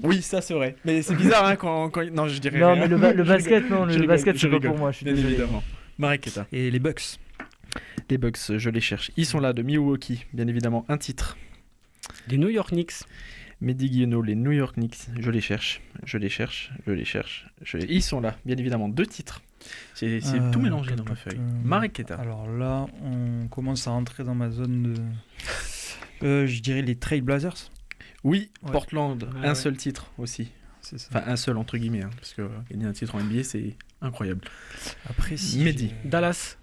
Oui, ça c'est vrai. Mais c'est bizarre hein, quand... Non, je dirais Non, rien. mais le basket, non, Je le rigole, basket, je c'est pas rigole. pour moi, je suis Bien désolé. évidemment. Mariqueta. Et les Bucks. Les Bucks, je les cherche. Ils sont là, de Milwaukee, bien évidemment. Un titre. Les New York Knicks. Mehdi Guilleno, les New York Knicks. Je les cherche. Ils sont là, bien évidemment. 2 titres. C'est tout mélangé dans ma feuille. Mariqueta. Alors là, on commence à rentrer dans ma zone de... je dirais les Trail Blazers. Oui, Ouais. Portland. Ouais, un ouais. seul titre aussi. C'est ça. Enfin, un seul entre guillemets. Hein, parce que gagner un titre en NBA, c'est incroyable. Après, si Mehdi. Dallas.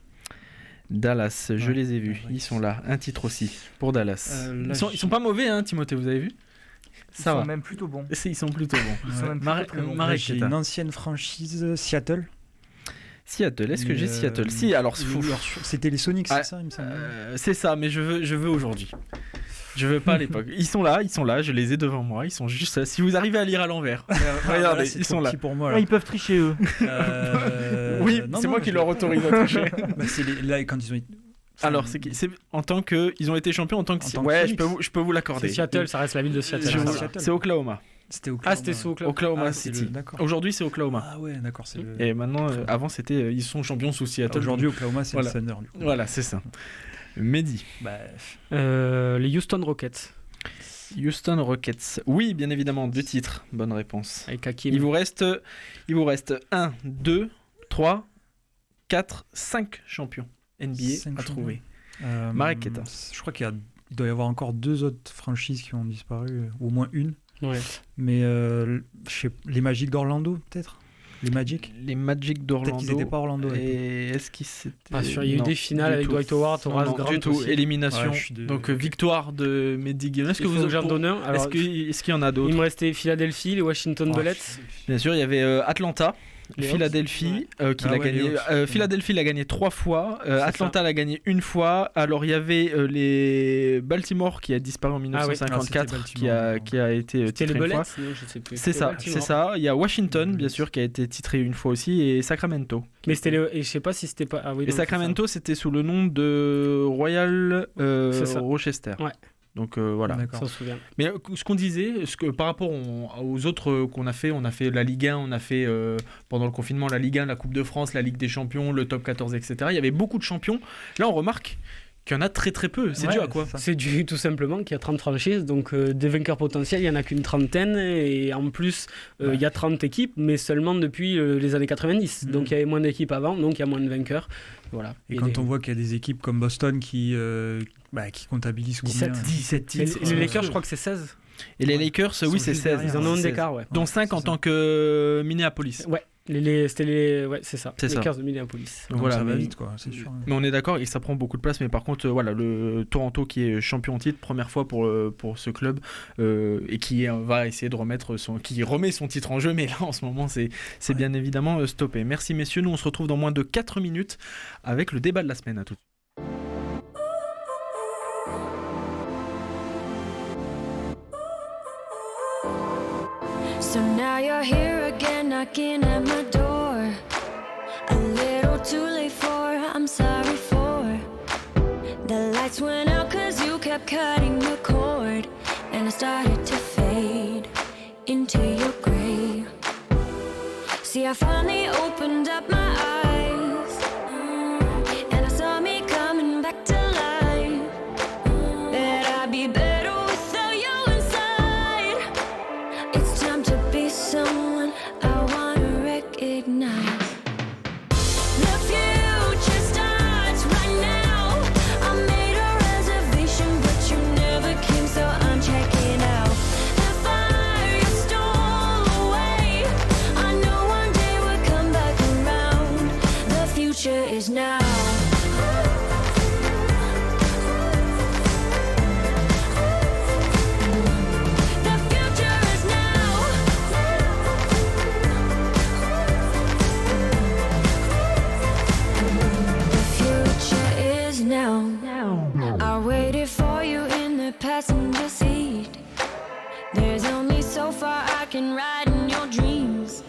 Dallas, je Ouais. les ai vus. Ouais. Ils sont là. Un titre aussi pour Dallas. Là, Ils sont pas mauvais, hein, Timothée, vous avez vu? Ils Ça sont va. même plutôt bons. Ils sont plutôt bons. Ils sont Ouais. même Mar- plutôt très bons. Mar- Là, j'ai Mariqueta. une ancienne franchise, Seattle. Seattle, est-ce que Mais, j'ai Seattle? Si, alors c'était les Sonics, Ah, c'est ça, il me semble. c'est ça, mais je veux aujourd'hui. Je veux pas à l'époque. Ils sont là, je les ai devant moi, ils sont juste là. Si vous arrivez à lire à l'envers, regardez, c'est ils trop sont là. petit pour moi. Ah, Là. ils peuvent tricher eux. Oui, non, c'est non, moi qui je- leur autorise à tricher. Bah, là, quand ils ont été... Alors, c'est en tant que. Ils ont été champions en tant que. En tant que Ouais, Phoenix. je peux vous l'accorder. C'est Seattle, ça reste la ville de Seattle. Je Ah, vous- Seattle. C'est Oklahoma. C'était Oklahoma. Ah, c'était sous Oklahoma. Oklahoma Ah, c'est City. d'accord. Aujourd'hui, c'est Oklahoma. Ah ouais, d'accord, c'est le... Et maintenant, avant, c'était. Ils sont champions sous Seattle. Aujourd'hui, Oklahoma, c'est Voilà. le Thunder. Du coup. Voilà, c'est ça. Mehdi. Bah, Les Houston Rockets. Houston Rockets. Oui, bien évidemment, 2 titres. Bonne réponse. Avec Hakim. Il vous reste 1, 2, 3, 4, 5 champions NBA 5 à trouver. champions. Mariqueta. Je crois il doit y avoir encore 2 autres franchises qui ont disparu, ou au moins une. Ouais. Mais les Magic d'Orlando, peut-être. Les Magic. Les Magic d'Orlando. Peut-être qu'ils n'étaient pas à Orlando. à l'époque. Et est-ce qu'ils s'étaient... Pas sûr, il y a eu Non, des finales du avec tout. Dwight Howard, Non, Horace non, Grant du tout. aussi. Élimination. Ouais, je suis Donc victoire de Mehdi Guillaume. Est-ce que Il faut vous que j'en donne un. Alors, est-ce qu'il y en a d'autres? il me restait Philadelphie, les Washington Oh, Bullets. Bien sûr, il y avait Atlanta, Les Philadelphie, qui Ah l'a ouais, gagné. les Hawks. Philadelphie l'a gagné 3 fois. C'est Atlanta l'a gagné 1 fois. Alors il y avait les Baltimore qui a disparu en Ah oui. 1954, Ah, c'était qui a été C'était les titré une Bullets, fois. non, je sais plus. C'est C'était ça, Baltimore. c'est ça. Il y a Washington, Les bien Bullets. sûr, qui a été titré une fois aussi, et Sacramento. Mais c'était les... Et je sais pas si c'était pas. Ah oui, Et non, Sacramento, c'était sous le nom de Royal C'est ça. Rochester. Ouais. Donc voilà. c'est ça. D'accord. Ça, on se souvient. Mais ce qu'on disait, par rapport aux autres qu'on a fait, on a fait la Ligue 1, on a fait pendant le confinement la Ligue 1, la Coupe de France, la Ligue des Champions, le Top 14, etc. Il y avait beaucoup de champions. Là, on remarque qu'il y en a très très peu. C'est Ouais, dû à quoi? c'est ça. C'est dû tout simplement qu'il y a 30 franchises, donc des vainqueurs potentiels, il n'y en a qu'une trentaine, et en plus, il y a 30 équipes, mais seulement depuis les années 90. Mhm. Donc il y avait moins d'équipes avant, donc il y a moins de vainqueurs. Voilà. Et quand on voit qu'il y a des équipes comme Boston qui comptabilisent 17. combien 17 Et titres. les Lakers, je crois que c'est 16. Et les Lakers, Ils oui, sont c'est juste 16. derrière. Ils en ont un 16. d'écart, ouais. Dont 5 en tant que Minneapolis. Ouais, ouais, c'est ça. C'est Les ça. Lakers de Minneapolis. Donc Donc voilà, ça va mais- vite, quoi, c'est sûr. Mais on est d'accord et ça prend beaucoup de place. Mais par contre, voilà, le Toronto qui est champion en titre, première fois pour ce club, et qui va essayer de qui remet son titre en jeu. Mais là, en ce moment, c'est bien évidemment stoppé. Merci messieurs. Nous, on se retrouve dans moins de 4 minutes avec le débat de la semaine. À tout. So now you're here again, knocking at my door. A little too late for, I'm sorry for. The lights went out cause you kept cutting the cord. And I started to fade into your gray. See, I finally opened up my eyes, and I saw me coming back to life. That I'd be better without you inside. It's time to be someone I wanna recognize. The future starts right now. I made a reservation, but you never came, so I'm checking out. The fire you stole away, I know one day we'll come back around. The future is now. The future is now. The future is now. I waited for you in the passenger seat. There's only so far I can ride in your dreams.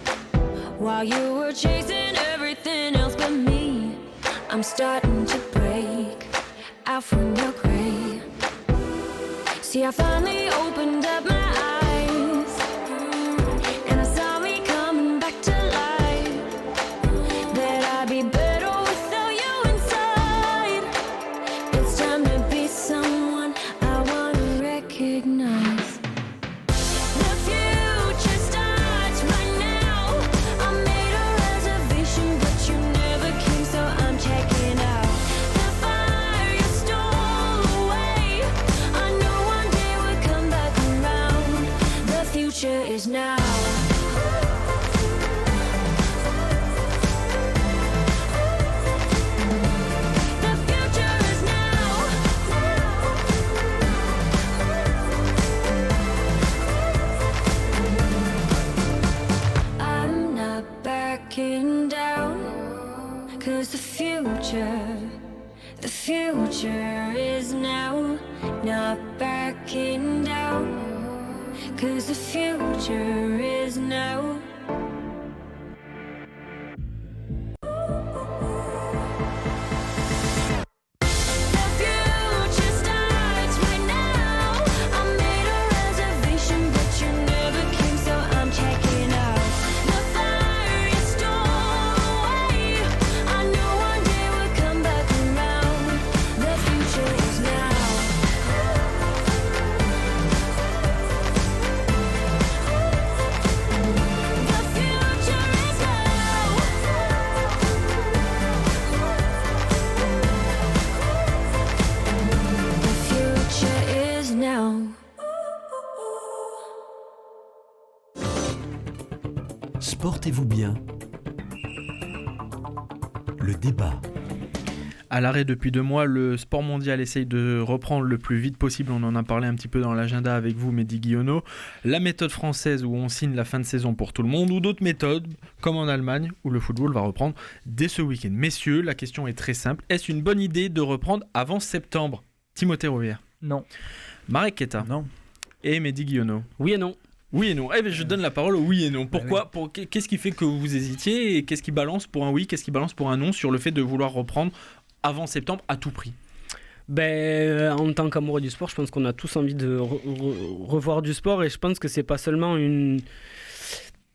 While you were chasing everything else but me, I'm starting to break out from your gray. See, I finally opened up my eyes, and I saw me coming back to life. That I'd be better without backing down. 'Cause the future is now. Not backing down. 'Cause the future is now. Sportez-vous bien. Le débat. À l'arrêt depuis 2 mois, le sport mondial essaye de reprendre le plus vite possible. On en a parlé un petit peu dans l'agenda avec vous, Mehdi Guillonneau. La méthode française où on signe la fin de saison pour tout le monde, ou d'autres méthodes, comme en Allemagne, où le football va reprendre dès ce week-end. Messieurs, la question est très simple. Est-ce une bonne idée de reprendre avant septembre ? Timothée Rouvière. Non. Marek Keta. Non. Et Mehdi Guillonneau. Oui et non. Oui et non. Eh bien, je donne la parole au oui et non. Pourquoi ? Qu'est-ce qui fait que vous hésitiez et qu'est-ce qui balance pour un oui, qu'est-ce qui balance pour un non sur le fait de vouloir reprendre avant septembre à tout prix ? En tant qu'amoureux du sport, je pense qu'on a tous envie de revoir du sport et je pense que c'est pas seulement une...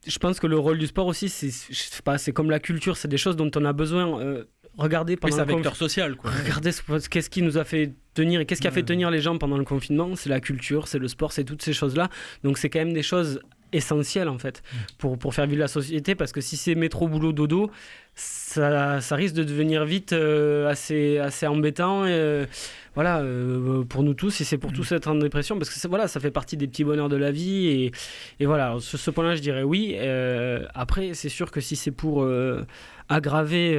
Je pense que le rôle du sport aussi, c'est comme la culture, c'est des choses dont on a besoin. Regardez pendant c'est un vecteur social, quoi. Regardez qu'est-ce qui nous a fait tenir et qu'est-ce qui a fait tenir les gens pendant le confinement. C'est la culture, c'est le sport, c'est toutes ces choses-là. Donc c'est quand même des choses essentielles en fait pour faire vivre la société, parce que si c'est métro, boulot, dodo, ça risque de devenir vite assez embêtant. Pour nous tous, et c'est pour tous être en dépression, parce que ça fait partie des petits bonheurs de la vie et voilà, ce point-là je dirais oui. Après c'est sûr que si c'est pour aggraver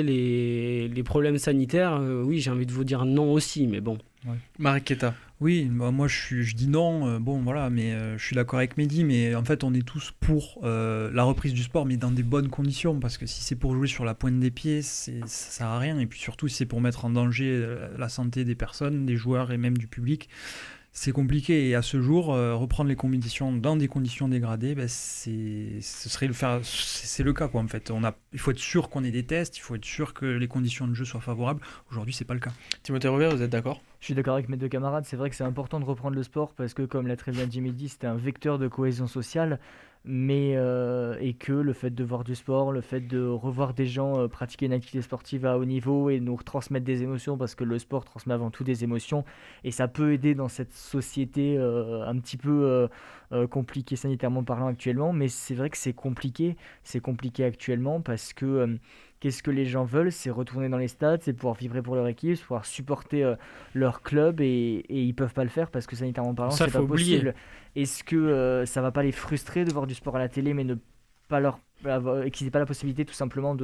les problèmes sanitaires, oui, j'ai envie de vous dire non aussi, mais bon. Ouais. Marek Keta. Oui, moi je dis non, mais je suis d'accord avec Mehdi, mais en fait on est tous pour la reprise du sport, mais dans des bonnes conditions, parce que si c'est pour jouer sur la pointe des pieds, ça sert à rien, et puis surtout si c'est pour mettre en danger la santé des personnes, des joueurs et même du public, c'est compliqué. Et à ce jour, reprendre les compétitions dans des conditions dégradées, c'est le cas, quoi, en fait. Il faut être sûr qu'on ait des tests, il faut être sûr que les conditions de jeu soient favorables. Aujourd'hui, c'est pas le cas. Timothée Rouvière, vous êtes d'accord ? Je suis d'accord avec mes deux camarades, c'est vrai que c'est important de reprendre le sport parce que, comme l'a très bien dit Mehdi, c'était un vecteur de cohésion sociale, et que le fait de voir du sport, le fait de revoir des gens pratiquer une activité sportive à haut niveau et nous transmettre des émotions, parce que le sport transmet avant tout des émotions, et ça peut aider dans cette société un petit peu compliquée sanitairement parlant actuellement, mais c'est vrai que c'est compliqué actuellement parce que... Qu'est-ce que les gens veulent ? C'est retourner dans les stades, c'est pouvoir vibrer pour leur équipe, c'est pouvoir supporter leur club, et ils peuvent pas le faire parce que sanitairement parlant, ça, c'est pas possible. Est-ce que ça va pas les frustrer de voir du sport à la télé, mais ne pas qu'ils n'aient pas la possibilité tout simplement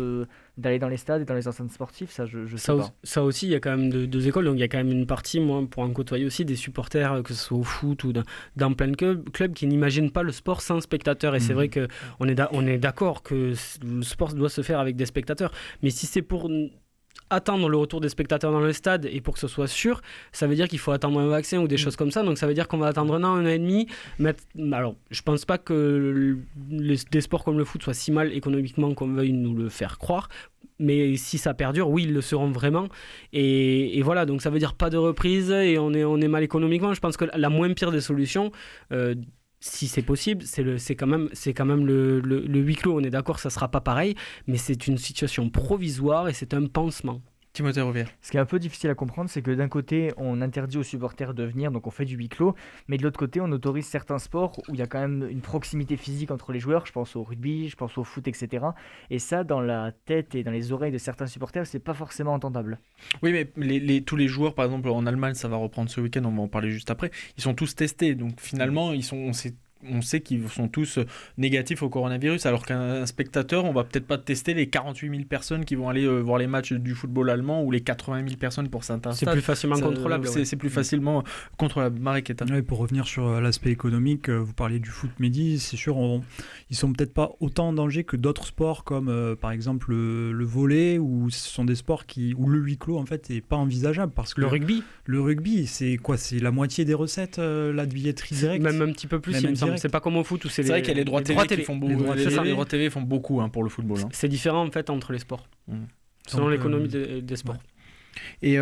d'aller dans les stades et dans les enceintes sportives ? Ça, je sais pas. Ça aussi, il y a quand même deux écoles, donc il y a quand même une partie, moi, pour en côtoyer aussi, des supporters, que ce soit au foot ou dans plein de clubs, qui n'imaginent pas le sport sans spectateurs. Et c'est vrai qu'on est d'accord que le sport doit se faire avec des spectateurs. Mais si c'est pour attendre le retour des spectateurs dans le stade et pour que ce soit sûr, ça veut dire qu'il faut attendre un vaccin ou des choses comme ça. Donc ça veut dire qu'on va attendre un an et demi. Alors, je pense pas que des sports comme le foot soient si mal économiquement qu'on veuille nous le faire croire. Mais si ça perdure, oui, ils le seront vraiment. Et voilà, donc ça veut dire pas de reprise et on est mal économiquement. Je pense que la moins pire des solutions, si c'est possible, c'est quand même le huis clos. On est d'accord, ça sera pas pareil, mais c'est une situation provisoire et c'est un pansement. Timothée Rouvière. Ce qui est un peu difficile à comprendre, c'est que d'un côté, on interdit aux supporters de venir, donc on fait du huis clos, mais de l'autre côté, on autorise certains sports où il y a quand même une proximité physique entre les joueurs. Je pense au rugby, je pense au foot, etc. Et ça, dans la tête et dans les oreilles de certains supporters, c'est pas forcément entendable. Oui, mais tous les joueurs, par exemple en Allemagne, ça va reprendre ce week-end, on va en parler juste après, ils sont tous testés, donc finalement, on sait qu'ils sont tous négatifs au coronavirus, alors qu'un spectateur, on va peut-être pas tester les 48 000 personnes qui vont aller voir les matchs du football allemand ou les 80 000 personnes pour certains stades. C'est plus facilement contrôlable. C'est plus facilement contrôlable. Marek-Eta. Ouais, pour revenir sur l'aspect économique, vous parliez du foot Mehdi, c'est sûr, ils sont peut-être pas autant en danger que d'autres sports comme par exemple le volley, où ce sont des sports où le huis clos en fait est pas envisageable parce que le rugby, c'est quoi? C'est la moitié des recettes, la de billetterie directe. Même un petit peu plus, il me semble. C'est pas comme au foot où c'est vrai qu'il y a les droits télé qui font beaucoup. Les droits télé font beaucoup pour le football. C'est différent en fait entre les sports, selon l'économie des sports. Ouais. Et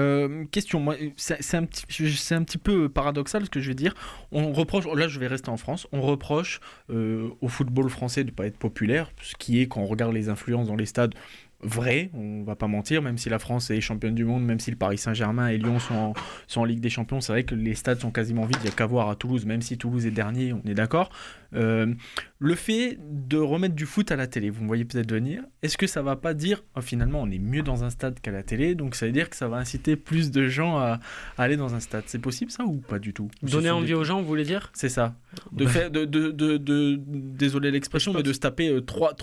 question, moi, c'est un petit peu paradoxal ce que je vais dire. On reproche, là je vais rester en France, on reproche au football français de ne pas être populaire, ce qui est quand on regarde les influences dans les stades. Vrai, on va pas mentir, même si la France est championne du monde, même si le Paris Saint-Germain et Lyon sont en Ligue des Champions, c'est vrai que les stades sont quasiment vides, il n'y a qu'à voir à Toulouse, même si Toulouse est dernier, on est d'accord. Le fait de remettre du foot à la télé, vous me voyez peut-être venir, est-ce que ça va pas dire finalement on est mieux dans un stade qu'à la télé, donc ça veut dire que ça va inciter plus de gens à aller dans un stade? C'est possible ça ou pas du tout? Donner envie aux gens, vous voulez dire? C'est ça. Désolé l'expression, mais de se taper 3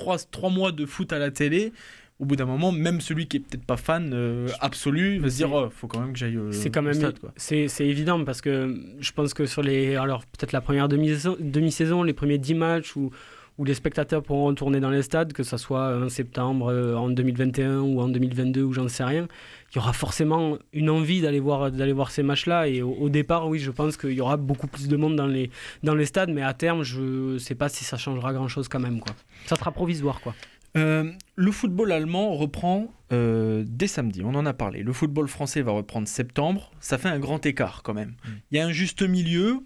mois de foot à la télé. Au bout d'un moment, même celui qui est peut-être pas fan absolu va se dire faut quand même que j'aille c'est quand au même stade, quoi. C'est évident parce que je pense que sur peut-être la première demi-saison, les premiers 10 matchs où les spectateurs pourront retourner dans les stades, que ça soit en septembre, en 2021 ou en 2022 ou j'en sais rien, il y aura forcément une envie d'aller voir ces matchs-là. Et au départ, oui, je pense qu'il y aura beaucoup plus de monde dans les stades, mais à terme, je sais pas si ça changera grand-chose quand même, quoi. Ça sera provisoire, quoi. Le football allemand reprend dès samedi, on en a parlé. Le football français va reprendre septembre, ça fait un grand écart quand même. Il y a un juste milieu,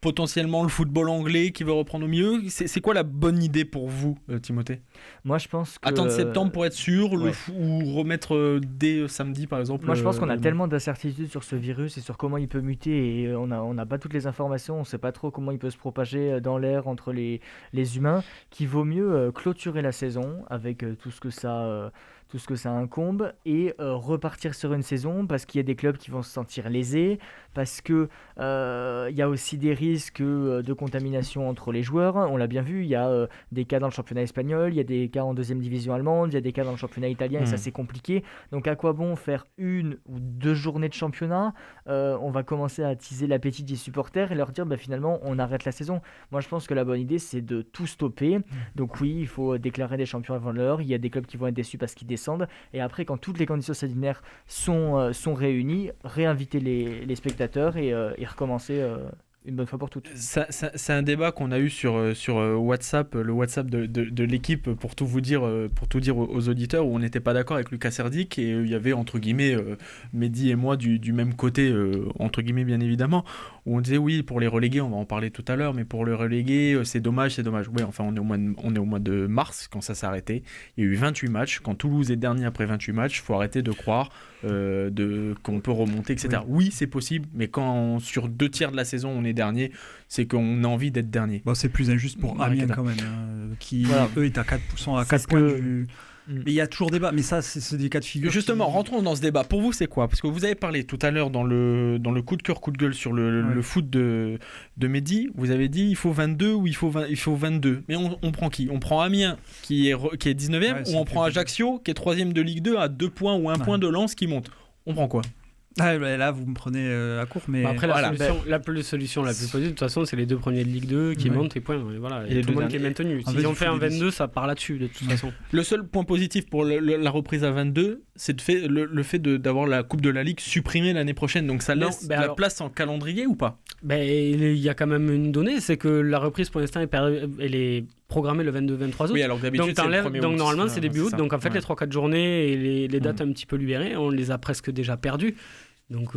potentiellement le football anglais qui va reprendre au milieu. C'est quoi la bonne idée pour vous, Timothée? Moi, je pense que... Attendre septembre pour être sûr, ou remettre dès samedi, par exemple. Moi, je pense qu'on a tellement d'incertitudes sur ce virus et sur comment il peut muter, et on n'a pas toutes les informations, on ne sait pas trop comment il peut se propager dans l'air entre les humains, qu'il vaut mieux clôturer la saison avec tout ce que ça incombe et repartir sur une saison, parce qu'il y a des clubs qui vont se sentir lésés, parce qu'il y a aussi des risques de contamination entre les joueurs. On l'a bien vu, il y a des cas dans le championnat espagnol, il y a des cas en deuxième division allemande, il y a des cas dans le championnat italien, et ça c'est compliqué. Donc à quoi bon faire 1 ou 2 journées de championnat? On va commencer à attiser l'appétit des supporters et leur dire finalement on arrête la saison. Moi je pense que la bonne idée c'est de tout stopper. Donc oui, il faut déclarer des champions avant l'heure, il y a des clubs qui vont être déçus parce qu'ils descendent, et après quand toutes les conditions sanitaires sont réunies, réinviter les spectateurs et recommencer une bonne fois pour toutes. C'est un débat qu'on a eu sur WhatsApp, le WhatsApp de l'équipe, pour tout dire aux auditeurs, où on n'était pas d'accord avec Lucas Serdic, et il y avait entre guillemets Mehdi et moi du même côté, entre guillemets bien évidemment, où on disait oui, pour les relégués, on va en parler tout à l'heure, mais pour les relégués c'est dommage. Oui, enfin on est au mois de mars quand ça s'est arrêté, il y a eu 28 matchs, quand Toulouse est dernier après 28 matchs, il faut arrêter de croire qu'on peut remonter, etc. Oui, c'est possible, mais quand sur 2 tiers de la saison on est dernier, c'est qu'on a envie d'être dernier. Bon, c'est plus injuste pour Amiens quand même, qui eux est à 4 points du... Mais il y a toujours débat, mais ça c'est des cas de figure. Justement, rentrons dans ce débat. Pour vous, c'est quoi? Parce que vous avez parlé tout à l'heure dans le coup de cœur, coup de gueule sur le foot de Mehdi. Vous avez dit il faut 22 ou il faut 22. Mais on prend qui? On prend Amiens qui est 19e, ou on prend Ajaccio qui est 3e de Ligue 2 à 2 points ou 1 point de Lens qui monte? On prend quoi? Là, vous me prenez à court, mais... Après, la solution la plus possible, de toute façon, c'est les 2 premiers de Ligue 2 qui montent et point. Et voilà, et tout le monde qui est maintenu. Si on fait un 22, ça part là-dessus, de toute façon. Le seul point positif pour la reprise à 22, c'est le fait d'avoir la Coupe de la Ligue supprimée l'année prochaine. Donc ça laisse la place en calendrier ou pas? Il y a quand même une donnée, c'est que la reprise, pour l'instant, elle est programmée le 22-23 août. Oui, alors d'habitude, c'est le 1er août. Donc normalement, c'est début août. Donc en fait, les 3-4 journées et les dates un petit peu libérées, on les a presque déjà perdues. Donc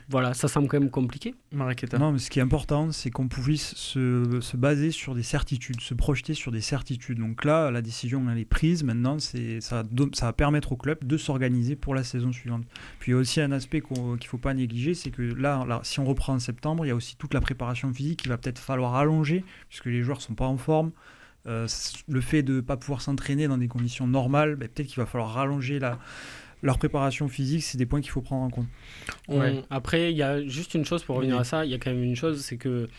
voilà, ça semble quand même compliqué. Marek-Eta. Non, mais ce qui est important, c'est qu'on puisse se baser sur des certitudes, se projeter sur des certitudes. Donc là, la décision elle est prise. Maintenant, ça va permettre au club de s'organiser pour la saison suivante. Puis il y a aussi un aspect qu'il ne faut pas négliger, c'est que là, si on reprend en septembre, il y a aussi toute la préparation physique qu'il va peut-être falloir allonger, puisque les joueurs ne sont pas en forme. Le fait de ne pas pouvoir s'entraîner dans des conditions normales, peut-être qu'il va falloir rallonger leur préparation physique. C'est des points qu'il faut prendre en compte. Après, il y a juste une chose pour revenir à ça. Il y a quand même une chose, c'est que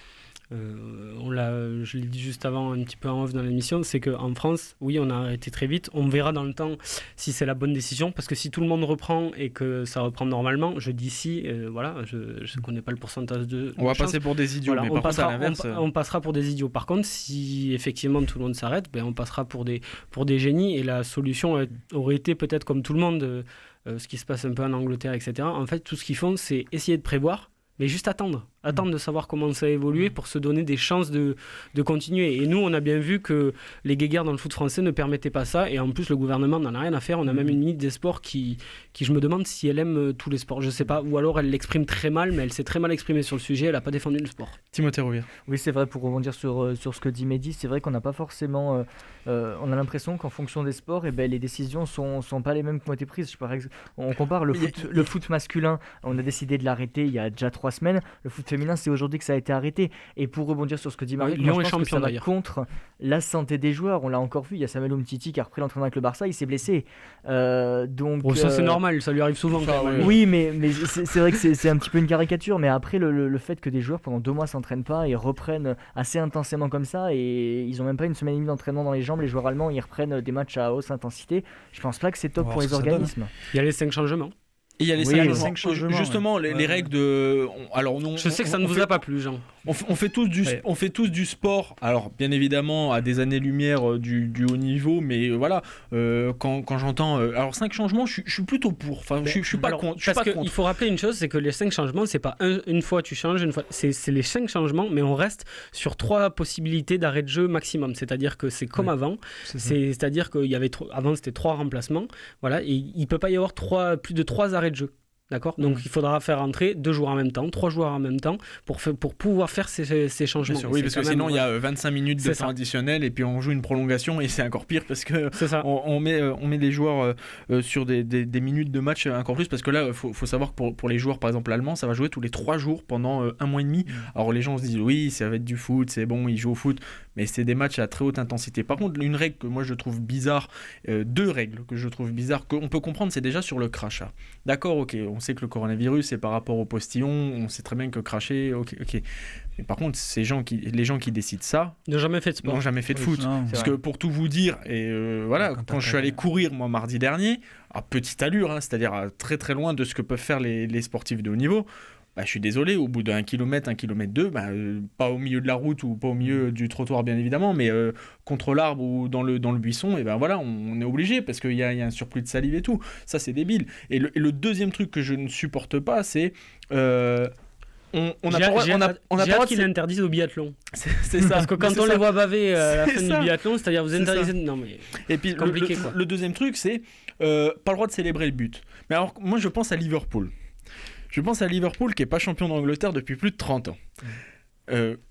Je l'ai dit juste avant, un petit peu en off dans l'émission, c'est qu'en France, oui, on a arrêté très vite. On verra dans le temps si c'est la bonne décision, parce que si tout le monde reprend et que ça reprend normalement, je dis si, voilà, je ne connais pas le pourcentage de On va chance. passer pour des idiots, Voilà, mais par contre, à l'inverse... on passera pour des idiots. Par contre, si effectivement tout le monde s'arrête, on passera pour des génies, et la solution aurait été peut-être comme tout le monde, ce qui se passe un peu en Angleterre, etc. En fait, tout ce qu'ils font, c'est essayer de prévoir, mais juste attendre de savoir comment ça a évolué pour se donner des chances de continuer. Et nous, on a bien vu que les guéguerres dans le foot français ne permettaient pas ça, et en plus, le gouvernement n'en a rien à faire. On a même une ministre des Sports qui je me demande si elle aime tous les sports, je sais pas, ou alors elle l'exprime très mal, mais elle s'est très mal exprimée sur le sujet, elle n'a pas défendu le sport. Timothée Rouvière. Oui, c'est vrai, pour rebondir sur ce que dit Mehdi, c'est vrai qu'on n'a pas forcément... on a l'impression qu'en fonction des sports, les décisions sont pas les mêmes qui ont été prises. Par exemple, on compare le foot masculin, on a décidé de l'arrêter il y a déjà 3 semaines. Le foot féminin, c'est aujourd'hui que ça a été arrêté. Et pour rebondir sur ce que dit Marie, Lyon est je pense que champion ça va d'ailleurs. contre la santé des joueurs. On l'a encore vu, il y a Samuel Umtiti qui a repris l'entraînement avec le Barça, il s'est blessé. Donc, ça c'est normal, ça lui arrive souvent. Quand même. Oui, mais c'est vrai que c'est un petit peu une caricature. Mais après, le fait que des joueurs pendant 2 mois s'entraînent pas et reprennent assez intensément comme ça, et ils ont même pas une semaine et demie d'entraînement dans les jambes, les joueurs allemands, ils reprennent des matchs à hausse intensité. Je pense pas que c'est top pour les organismes. Il y a les 5 changements. Et il y a les 5 changements. Justement, les règles de... Alors, je sais que ça ne vous a pas plu, Jean. On fait tous du sport. Alors, bien évidemment, à des années-lumière du haut niveau, mais voilà, quand j'entends... alors, 5 changements, je suis plutôt pour. Enfin, je suis pas contre. Il faut rappeler une chose, c'est que les 5 changements, c'est pas une fois tu changes, une fois... C'est les 5 changements, mais on reste sur 3 possibilités d'arrêt de jeu maximum. C'est-à-dire que c'est comme avant. C'est-à-dire qu'il y avait avant, c'était 3 remplacements. Voilà, et il peut pas y avoir plus de 3 arrêts de jeu. D'accord ? Donc il faudra faire entrer 2 joueurs en même temps, 3 joueurs en même temps pour pouvoir faire ces changements. Bien sûr, oui, parce que sinon il y a 25 minutes de temps additionnel et puis on joue une prolongation et c'est encore pire parce que on met les joueurs sur des minutes de match encore plus, parce que là faut savoir que pour les joueurs par exemple allemands, ça va jouer tous les 3 jours pendant 1 mois et demi. Alors les gens se disent oui, ça va être du foot, c'est bon, ils jouent au foot, mais c'est des matchs à très haute intensité. Par contre, une règle que moi je trouve bizarre, 2 règles que je trouve bizarres, qu'on peut comprendre, c'est déjà sur le crachat. D'accord, ok, on sait que le coronavirus c'est par rapport au postillon, on sait très bien que cracher, ok. Mais par contre, les gens qui décident ça n'ont jamais fait de sport, n'ont jamais fait de foot. Non, parce que pour tout vous dire, et voilà, quand je suis allé courir moi mardi dernier, à petite allure, c'est-à-dire à très très loin de ce que peuvent faire les sportifs de haut niveau. Je suis désolé, au bout d'1 kilomètre, 1 kilomètre 2, pas au milieu de la route ou pas au milieu du trottoir bien évidemment, mais contre l'arbre ou dans le buisson, et voilà, on est obligé parce qu'il y a un surplus de salive et tout. Ça c'est débile. Et le deuxième truc que je ne supporte pas, c'est on a pas qu'il interdise au biathlon. C'est ça. Parce que quand on les voit baver à la fin du biathlon, c'est-à-dire vous interdisez. Non mais. Et puis le deuxième truc, c'est pas le droit de célébrer le but. Mais alors moi je pense à Liverpool. Je pense à Liverpool qui n'est pas champion d'Angleterre depuis plus de 30 ans.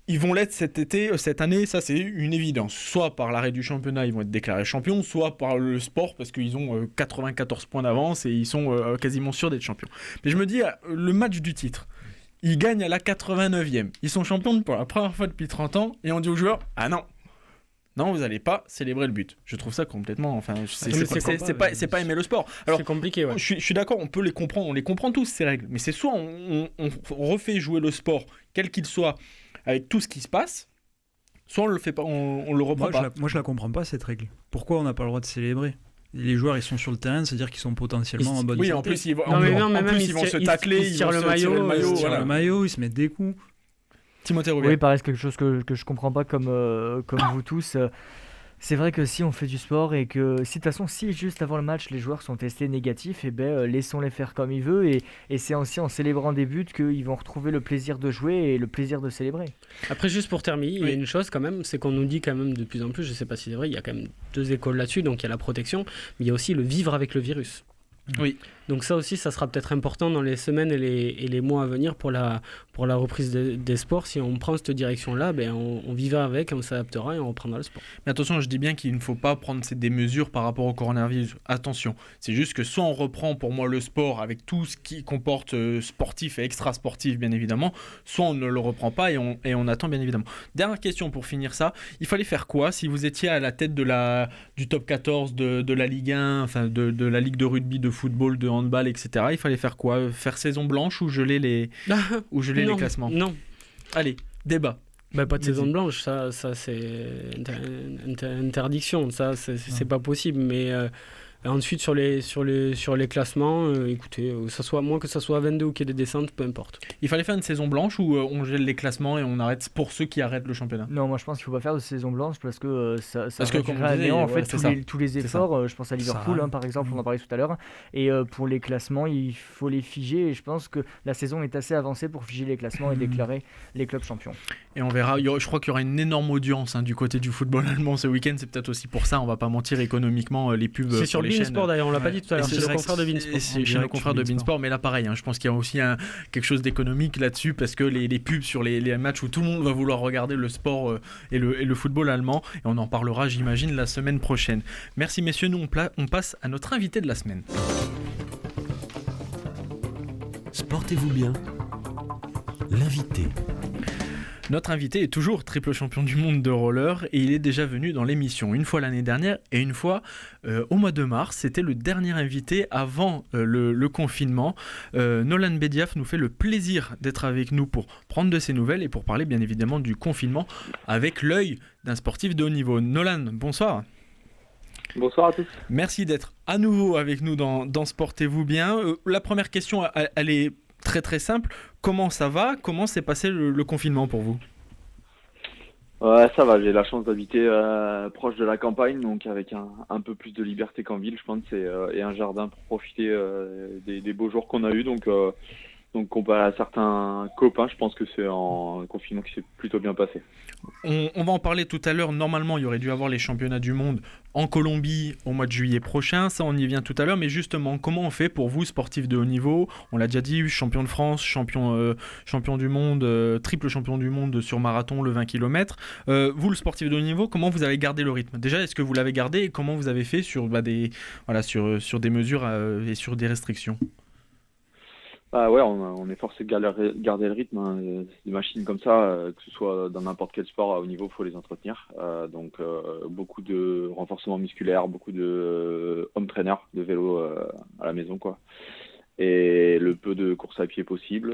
Ils vont l'être cette année, ça c'est une évidence. Soit par l'arrêt du championnat, ils vont être déclarés champions, soit par le sport parce qu'ils ont 94 points d'avance et ils sont quasiment sûrs d'être champions. Mais je me dis, le match du titre, ils gagnent à la 89e. Ils sont champions pour la première fois depuis 30 ans et on dit aux joueurs, ah non, vous n'allez pas célébrer le but. Je trouve ça complètement... Enfin, c'est pas aimer le sport. Alors, c'est compliqué, ouais. Je suis d'accord, on peut les comprendre, on les comprend tous, ces règles. Mais c'est soit on refait jouer le sport, quel qu'il soit, avec tout ce qui se passe, soit on le fait pas, on le reprend pas. Moi, je la comprends pas, cette règle. Pourquoi on n'a pas le droit de célébrer ? Les joueurs, ils sont sur le terrain, c'est-à-dire qu'ils sont potentiellement en bonne santé. Oui, en plus, ils vont se tacler, ils vont se tirer le maillot. Ils se tirent le maillot, ils se mettent des coups. Timothée Rouvière. Oui, pareil, c'est quelque chose que je comprends pas comme vous tous. C'est vrai que si on fait du sport et que si de toute façon, si juste avant le match les joueurs sont testés négatifs, laissons-les faire comme ils veulent, et c'est aussi en célébrant des buts qu'ils vont retrouver le plaisir de jouer et le plaisir de célébrer. Après, juste pour terminer, il y a une chose quand même, c'est qu'on nous dit quand même de plus en plus, je sais pas si c'est vrai, il y a quand même 2 écoles là-dessus, donc il y a la protection, mais il y a aussi le vivre avec le virus. Oui. Donc ça aussi, ça sera peut-être important dans les semaines et les mois à venir pour la reprise des sports. Si on prend cette direction-là, on vivra avec, on s'adaptera et on reprendra le sport. Mais attention, je dis bien qu'il ne faut pas prendre des mesures par rapport au coronavirus. Attention, c'est juste que soit on reprend pour moi le sport avec tout ce qui comporte sportif et extra-sportif bien évidemment, soit on ne le reprend pas et on attend bien évidemment. Dernière question pour finir ça, il fallait faire quoi si vous étiez à la tête du top 14 de la Ligue 1, enfin de la Ligue de rugby, de football, de handball, etc. Il fallait faire quoi ? Faire saison blanche ou geler les classements ? Non. Allez, débat. Pas de saison blanche, ça c'est interdiction, ça c'est pas possible. Mais ensuite sur les classements, écoutez, que ça soit 22 ou qu'il y ait des descentes, peu importe. Il fallait faire une saison blanche ou on gèle les classements et on arrête pour ceux qui arrêtent le championnat? Non, moi je pense qu'il ne faut pas faire de saison blanche parce que ça Parce que, comme réduira à vous disiez, néant, en ouais, fait tous les efforts. Je pense à Liverpool Ça- par exemple, on en parlait tout à l'heure. Et pour les classements, il faut les figer. Et je pense que la saison est assez avancée pour figer les classements et déclarer les clubs champions. Et on verra, je crois qu'il y aura une énorme audience du côté du football allemand ce week-end. C'est peut-être aussi pour ça, on va pas mentir, économiquement, les pubs C'est sur pour les chaînes. Beansport d'ailleurs, on l'a pas dit tout à l'heure, c'est le confrère de Beansport. C'est chez nos confrères de Beansport, mais là pareil, je pense qu'il y a aussi quelque chose d'économique là-dessus parce que les pubs sur les matchs où tout le monde va vouloir regarder le sport et le football allemand, et on en parlera j'imagine la semaine prochaine. Merci messieurs, nous on passe à notre invité de la semaine. Sportez-vous bien. L'invité. Notre invité est toujours triple champion du monde de roller et il est déjà venu dans l'émission une fois l'année dernière et une fois au mois de mars. C'était le dernier invité avant le confinement. Nolan Bediaf nous fait le plaisir d'être avec nous pour prendre de ses nouvelles et pour parler bien évidemment du confinement avec l'œil d'un sportif de haut niveau. Nolan, bonsoir. Bonsoir à tous. Merci d'être à nouveau avec nous dans Sportez-vous bien. La première question, elle est très très simple. Comment ça va? Comment s'est passé le confinement pour vous? Ouais, ça va, j'ai la chance d'habiter proche de la campagne, donc avec un peu plus de liberté qu'en ville, je pense, et un jardin pour profiter des beaux jours qu'on a eus. Donc comparé à certains copains, je pense que c'est un confinement qui s'est plutôt bien passé. On va en parler tout à l'heure. Normalement, il y aurait dû avoir les championnats du monde en Colombie au mois de juillet prochain. Ça, on y vient tout à l'heure. Mais justement, comment on fait pour vous, sportif de haut niveau? On l'a déjà dit, champion de France, champion du monde, triple champion du monde sur marathon, le 20 km. Vous, le sportif de haut niveau, comment vous avez gardé le rythme? Déjà, est-ce que vous l'avez gardé et comment vous avez fait sur sur des mesures et sur des restrictions? Ah ouais, on est forcé de garder le rythme. Des machines comme ça, que ce soit dans n'importe quel sport à haut niveau, il faut les entretenir. Donc beaucoup de renforcement musculaire, beaucoup de home trainer, de vélo à la maison, quoi. Et le peu de course à pied possible.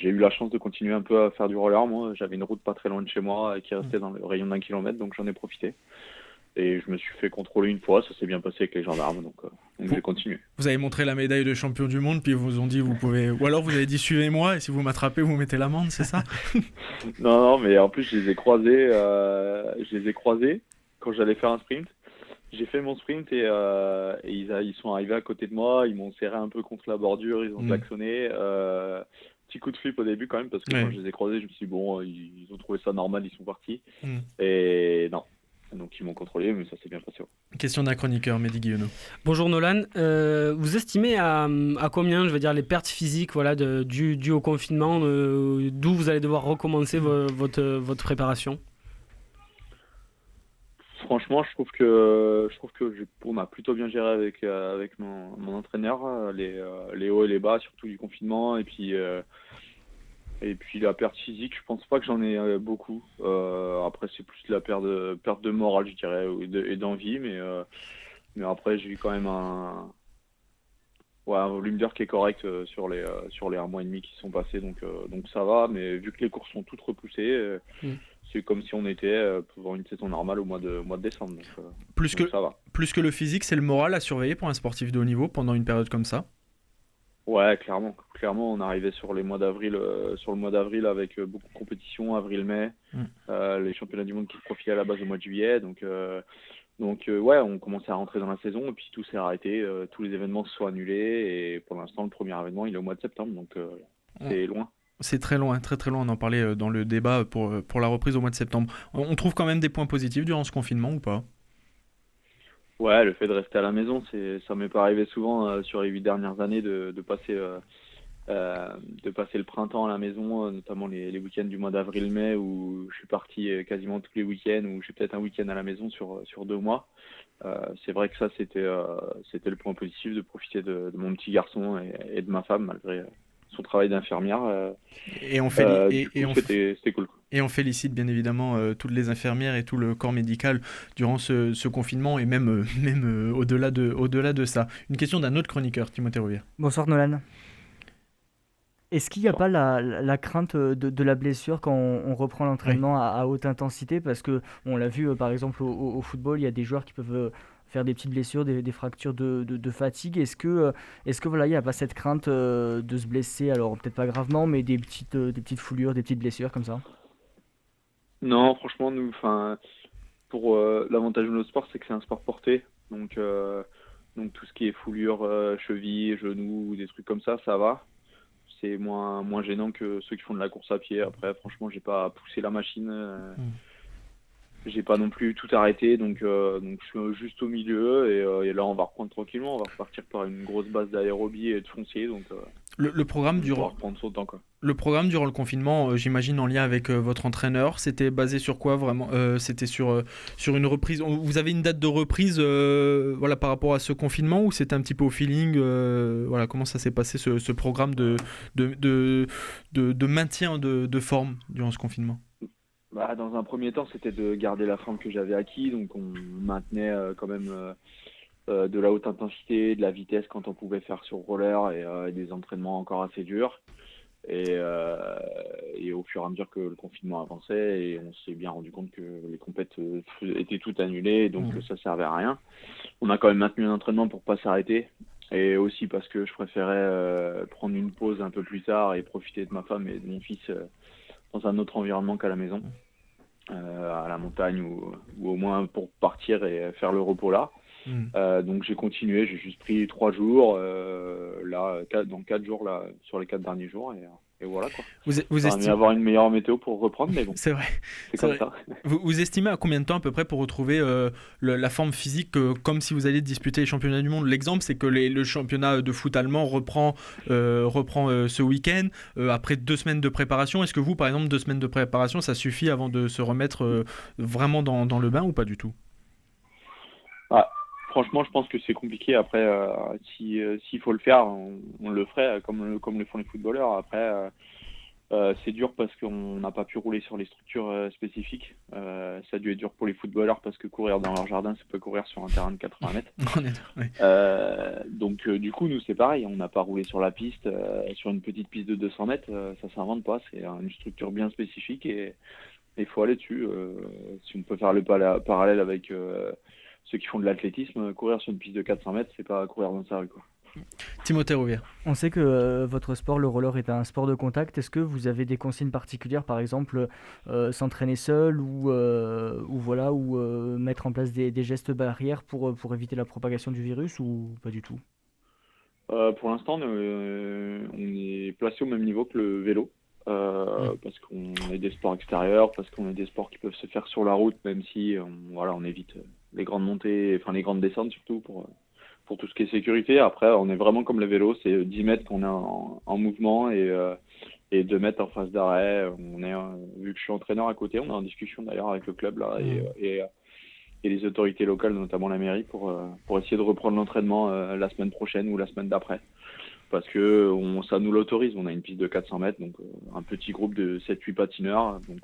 J'ai eu la chance de continuer un peu à faire du roller. Moi, j'avais une route pas très loin de chez moi qui restait dans le rayon d'1 kilomètre, donc j'en ai profité. Et je me suis fait contrôler une fois, ça s'est bien passé avec les gendarmes, donc j'ai continué. Vous avez montré la médaille de champion du monde, puis ils vous ont dit vous pouvez... Ou alors vous avez dit suivez-moi, et si vous m'attrapez, vous mettez l'amende, c'est ça? Non, mais en plus je les ai croisés quand j'allais faire un sprint. J'ai fait mon sprint et ils sont arrivés à côté de moi, ils m'ont serré un peu contre la bordure, ils ont klaxonné. Petit coup de flip au début quand même, parce que quand je les ai croisés, je me suis dit bon, ils ont trouvé ça normal, ils sont partis. Et non. Donc ils m'ont contrôlé, mais ça s'est bien passé. Question d'un chroniqueur, Mehdi Guillonneau. Bonjour Nolan, vous estimez à combien, je veux dire, les pertes physiques dues au confinement, d'où vous allez devoir recommencer votre préparation? Franchement, je trouve que on a plutôt bien géré avec mon entraîneur les hauts et les bas, surtout du confinement, et puis la perte physique, je pense pas que j'en ai beaucoup. Après, c'est plus de la perte de morale, je dirais, et d'envie, mais après j'ai eu quand même un volume d'heures qui est correct sur les 1 mois et demi qui se sont passés, donc ça va. Mais vu que les courses sont toutes repoussées, c'est comme si on était pour une saison normale au mois de décembre. Donc ça va. Plus que le physique, c'est le moral à surveiller pour un sportif de haut niveau pendant une période comme ça? Ouais, clairement, on arrivait sur le mois d'avril avec beaucoup de compétitions, avril-mai, les championnats du monde qui se profilaient à la base au mois de juillet, donc on commençait à rentrer dans la saison et puis tout s'est arrêté, tous les événements se sont annulés et pour l'instant le premier événement il est au mois de septembre, donc c'est loin. C'est très loin, très très loin, on en parlait dans le débat pour la reprise au mois de septembre. On trouve quand même des points positifs durant ce confinement ou pas? Ouais, le fait de rester à la maison, ça m'est pas arrivé souvent sur les 8 dernières années de passer le printemps à la maison, notamment les week-ends du mois d'avril-mai où je suis parti quasiment tous les week-ends, ou j'ai peut-être un week-end à la maison sur 2 mois. C'est vrai que ça c'était le point positif, de profiter de mon petit garçon et de ma femme malgré son travail d'infirmière. C'était cool. Et on félicite bien évidemment toutes les infirmières et tout le corps médical durant ce confinement et même au-delà de ça. Une question d'un autre chroniqueur, Timothée Rouvière. Bonsoir Nolan. Est-ce qu'il n'y a pas la crainte de la blessure quand on reprend l'entraînement à haute intensité? Parce que on l'a vu par exemple au football, il y a des joueurs qui peuvent faire des petites blessures, des fractures de fatigue. Est-ce que voilà, il n'y a pas cette crainte de se blesser, alors peut-être pas gravement, mais des petites foulures, des petites blessures comme ça? Non, franchement, nous, enfin, pour l'avantage de notre sport, c'est que c'est un sport porté. Donc tout ce qui est foulure, cheville, genoux, des trucs comme ça va. C'est moins gênant que ceux qui font de la course à pied. Après, franchement, j'ai pas poussé la machine. J'ai pas non plus tout arrêté, donc je suis juste au milieu et là on va reprendre tranquillement, on va repartir par une grosse base d'aérobie et de foncier, donc Le programme on va durant reprendre son temps quoi. le programme durant le confinement, j'imagine en lien avec votre entraîneur, c'était basé sur quoi vraiment? C'était sur une reprise. Vous avez une date de reprise voilà, par rapport à ce confinement ou c'était un petit peu au feeling voilà, comment ça s'est passé ce programme de maintien de forme durant ce confinement? Bah, dans un premier temps, c'était de garder la forme que j'avais acquis, donc on maintenait quand même de la haute intensité, de la vitesse quand on pouvait faire sur roller et des entraînements encore assez durs. Et au fur et à mesure que le confinement avançait, et on s'est bien rendu compte que les compètes étaient toutes annulées, donc ça servait à rien. On a quand même maintenu un entraînement pour pas s'arrêter, et aussi parce que je préférais prendre une pause un peu plus tard et profiter de ma femme et de mon fils dans un autre environnement qu'à la maison, à la montagne ou au moins pour partir et faire le repos là. Donc j'ai continué, j'ai juste pris 3 jours, dans 4 jours là, sur les 4 derniers jours et voilà quoi. Vous estimez avoir une meilleure météo pour reprendre, mais bon. C'est vrai. C'est comme ça. Vous estimez à combien de temps à peu près pour retrouver la forme physique comme si vous alliez disputer les championnats du monde? L'exemple, c'est que le championnat de foot allemand reprend ce week-end après 2 semaines de préparation. Est-ce que vous, par exemple, 2 semaines de préparation, ça suffit avant de se remettre vraiment dans le bain ou pas du tout? Franchement, je pense que c'est compliqué. Après, s'il faut le faire, on le ferait comme le font les footballeurs. Après, c'est dur parce qu'on n'a pas pu rouler sur les structures spécifiques. Ça a dû être dur pour les footballeurs parce que courir dans leur jardin, c'est pas courir sur un terrain de 80 mètres. Donc, du coup, nous, c'est pareil. On n'a pas roulé sur la piste, sur une petite piste de 200 mètres. Ça s'invente pas. C'est une structure bien spécifique et il faut aller dessus. Si on peut faire le parallèle avec ceux qui font de l'athlétisme, courir sur une piste de 400 mètres, c'est pas courir dans sa rue, quoi. Timothée Rouvière. On sait que votre sport, le roller, est un sport de contact. Est-ce que vous avez des consignes particulières, par exemple s'entraîner seul ou mettre en place des gestes barrières pour éviter la propagation du virus ou pas du tout? Pour l'instant, on est placé au même niveau que le vélo. Parce qu'on est des sports extérieurs, parce qu'on est des sports qui peuvent se faire sur la route, même si on évite les grandes montées, enfin les grandes descentes surtout pour tout ce qui est sécurité. Après, on est vraiment comme le vélo, c'est 10 mètres qu'on est en mouvement et 2 mètres en phase d'arrêt. Vu que je suis entraîneur à côté, on est en discussion d'ailleurs avec le club là et les autorités locales, notamment la mairie, pour essayer de reprendre l'entraînement la semaine prochaine ou la semaine d'après. Parce que ça nous l'autorise, on a une piste de 400 mètres, donc un petit groupe de 7-8 patineurs, donc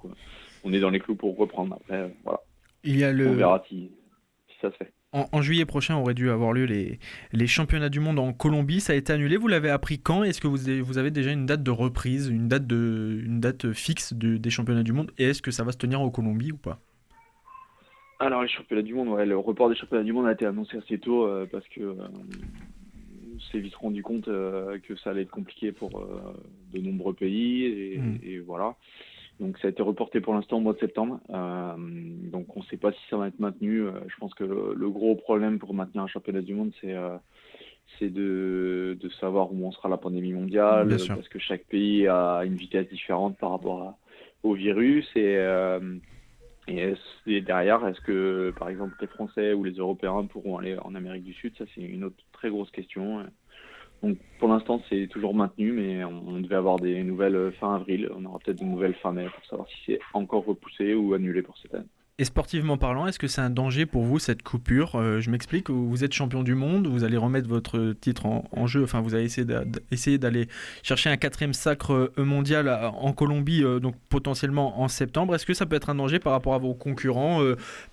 on est dans les clous pour reprendre. Après, voilà. On verra si ça se fait. En juillet prochain aurait dû avoir lieu les championnats du monde en Colombie, ça a été annulé, vous l'avez appris quand? Est-ce que vous avez déjà une date de reprise, une date fixe des championnats du monde, et est-ce que ça va se tenir en Colombie ou pas? Alors les championnats du monde, le report des championnats du monde a été annoncé assez tôt parce que on s'est vite rendu compte que ça allait être compliqué pour de nombreux pays et voilà. Donc ça a été reporté pour l'instant au mois de septembre. Donc on ne sait pas si ça va être maintenu. Je pense que le gros problème pour maintenir un championnat du monde, c'est de savoir où on sera la pandémie mondiale, parce que chaque pays a une vitesse différente par rapport au virus et derrière, est-ce que, par exemple, les Français ou les Européens pourront aller en Amérique du Sud? Ça, c'est une autre très grosse question. Donc, pour l'instant, c'est toujours maintenu, mais on devait avoir des nouvelles fin avril. On aura peut-être des nouvelles fin mai pour savoir si c'est encore repoussé ou annulé pour cette année. Et sportivement parlant, est-ce que c'est un danger pour vous, cette coupure? Je m'explique, vous êtes champion du monde, vous allez remettre votre titre en jeu, enfin vous allez essayer d'aller chercher un 4e sacre mondial en Colombie, donc potentiellement en septembre. Est-ce que ça peut être un danger par rapport à vos concurrents,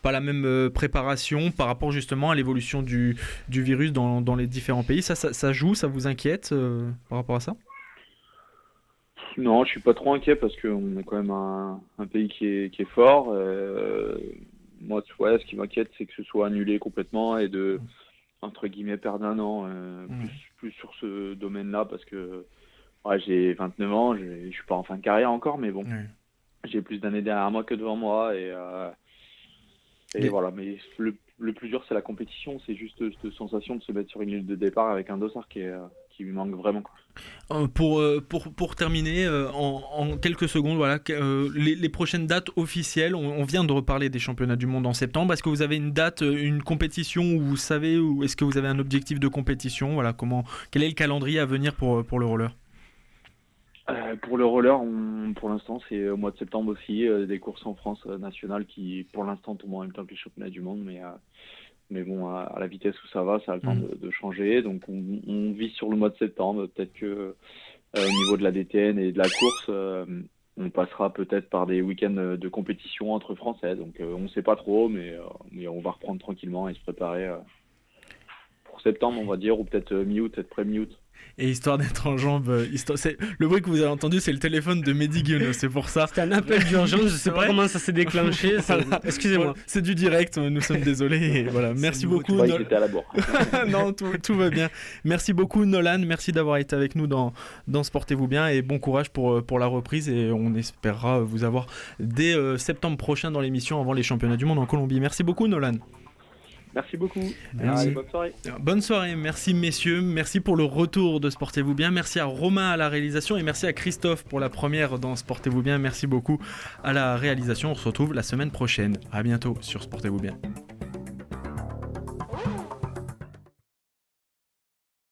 pas la même préparation, par rapport justement à l'évolution du virus dans les différents pays? Ça joue, ça vous inquiète par rapport à ça? Non, je suis pas trop inquiet parce qu'on est quand même un pays qui est fort. Moi, ce qui m'inquiète, c'est que ce soit annulé complètement et de, entre guillemets, perdre un an plus sur ce domaine-là parce que j'ai 29 ans, je suis pas en fin de carrière encore, mais bon, j'ai plus d'années derrière moi que devant moi voilà. Mais le plus dur, c'est la compétition, c'est juste cette sensation de se mettre sur une ligne de départ avec un dossard qui lui manque vraiment, quoi. Pour terminer, en quelques secondes, voilà, les prochaines dates officielles, on vient de reparler des championnats du monde en septembre. Est-ce que vous avez une date, une compétition où vous savez, ou est-ce que vous avez un objectif de compétition? Voilà, quel est le calendrier à venir pour le roller? Pour le roller, pour l'instant, c'est au mois de septembre aussi, des courses en France nationales qui, pour l'instant, tombent en même temps que les championnats du monde, mais bon, à la vitesse où ça a le temps de changer. Donc, on vise sur le mois de septembre. Peut-être que au niveau de la DTN et de la course, on passera peut-être par des week-ends de compétition entre Français. Donc, on ne sait pas trop, mais on va reprendre tranquillement et se préparer pour septembre, on va dire, ou peut-être mi-août, peut-être pré-mi-août. Et histoire d'être en jambes, le bruit que vous avez entendu, c'est le téléphone de Mehdi Guillaume, c'est pour ça. C'était un appel d'urgence, je sais pas comment ça s'est déclenché. Excusez-moi. C'est du direct, nous sommes désolés. Et voilà, merci beaucoup. J'étais à la bourre. Non, tout va bien. Merci beaucoup Nolan, merci d'avoir été avec nous dans Sportez-vous bien et bon courage pour la reprise et on espérera vous avoir dès septembre prochain dans l'émission avant les championnats du monde en Colombie. Merci beaucoup Nolan. Merci beaucoup. Merci. Allez, bonne soirée. Bonne soirée, merci messieurs, merci pour le retour de Sportez-vous bien, merci à Romain à la réalisation et merci à Christophe pour la première dans Sportez-vous bien, merci beaucoup à la réalisation, on se retrouve la semaine prochaine, à bientôt sur Sportez-vous bien.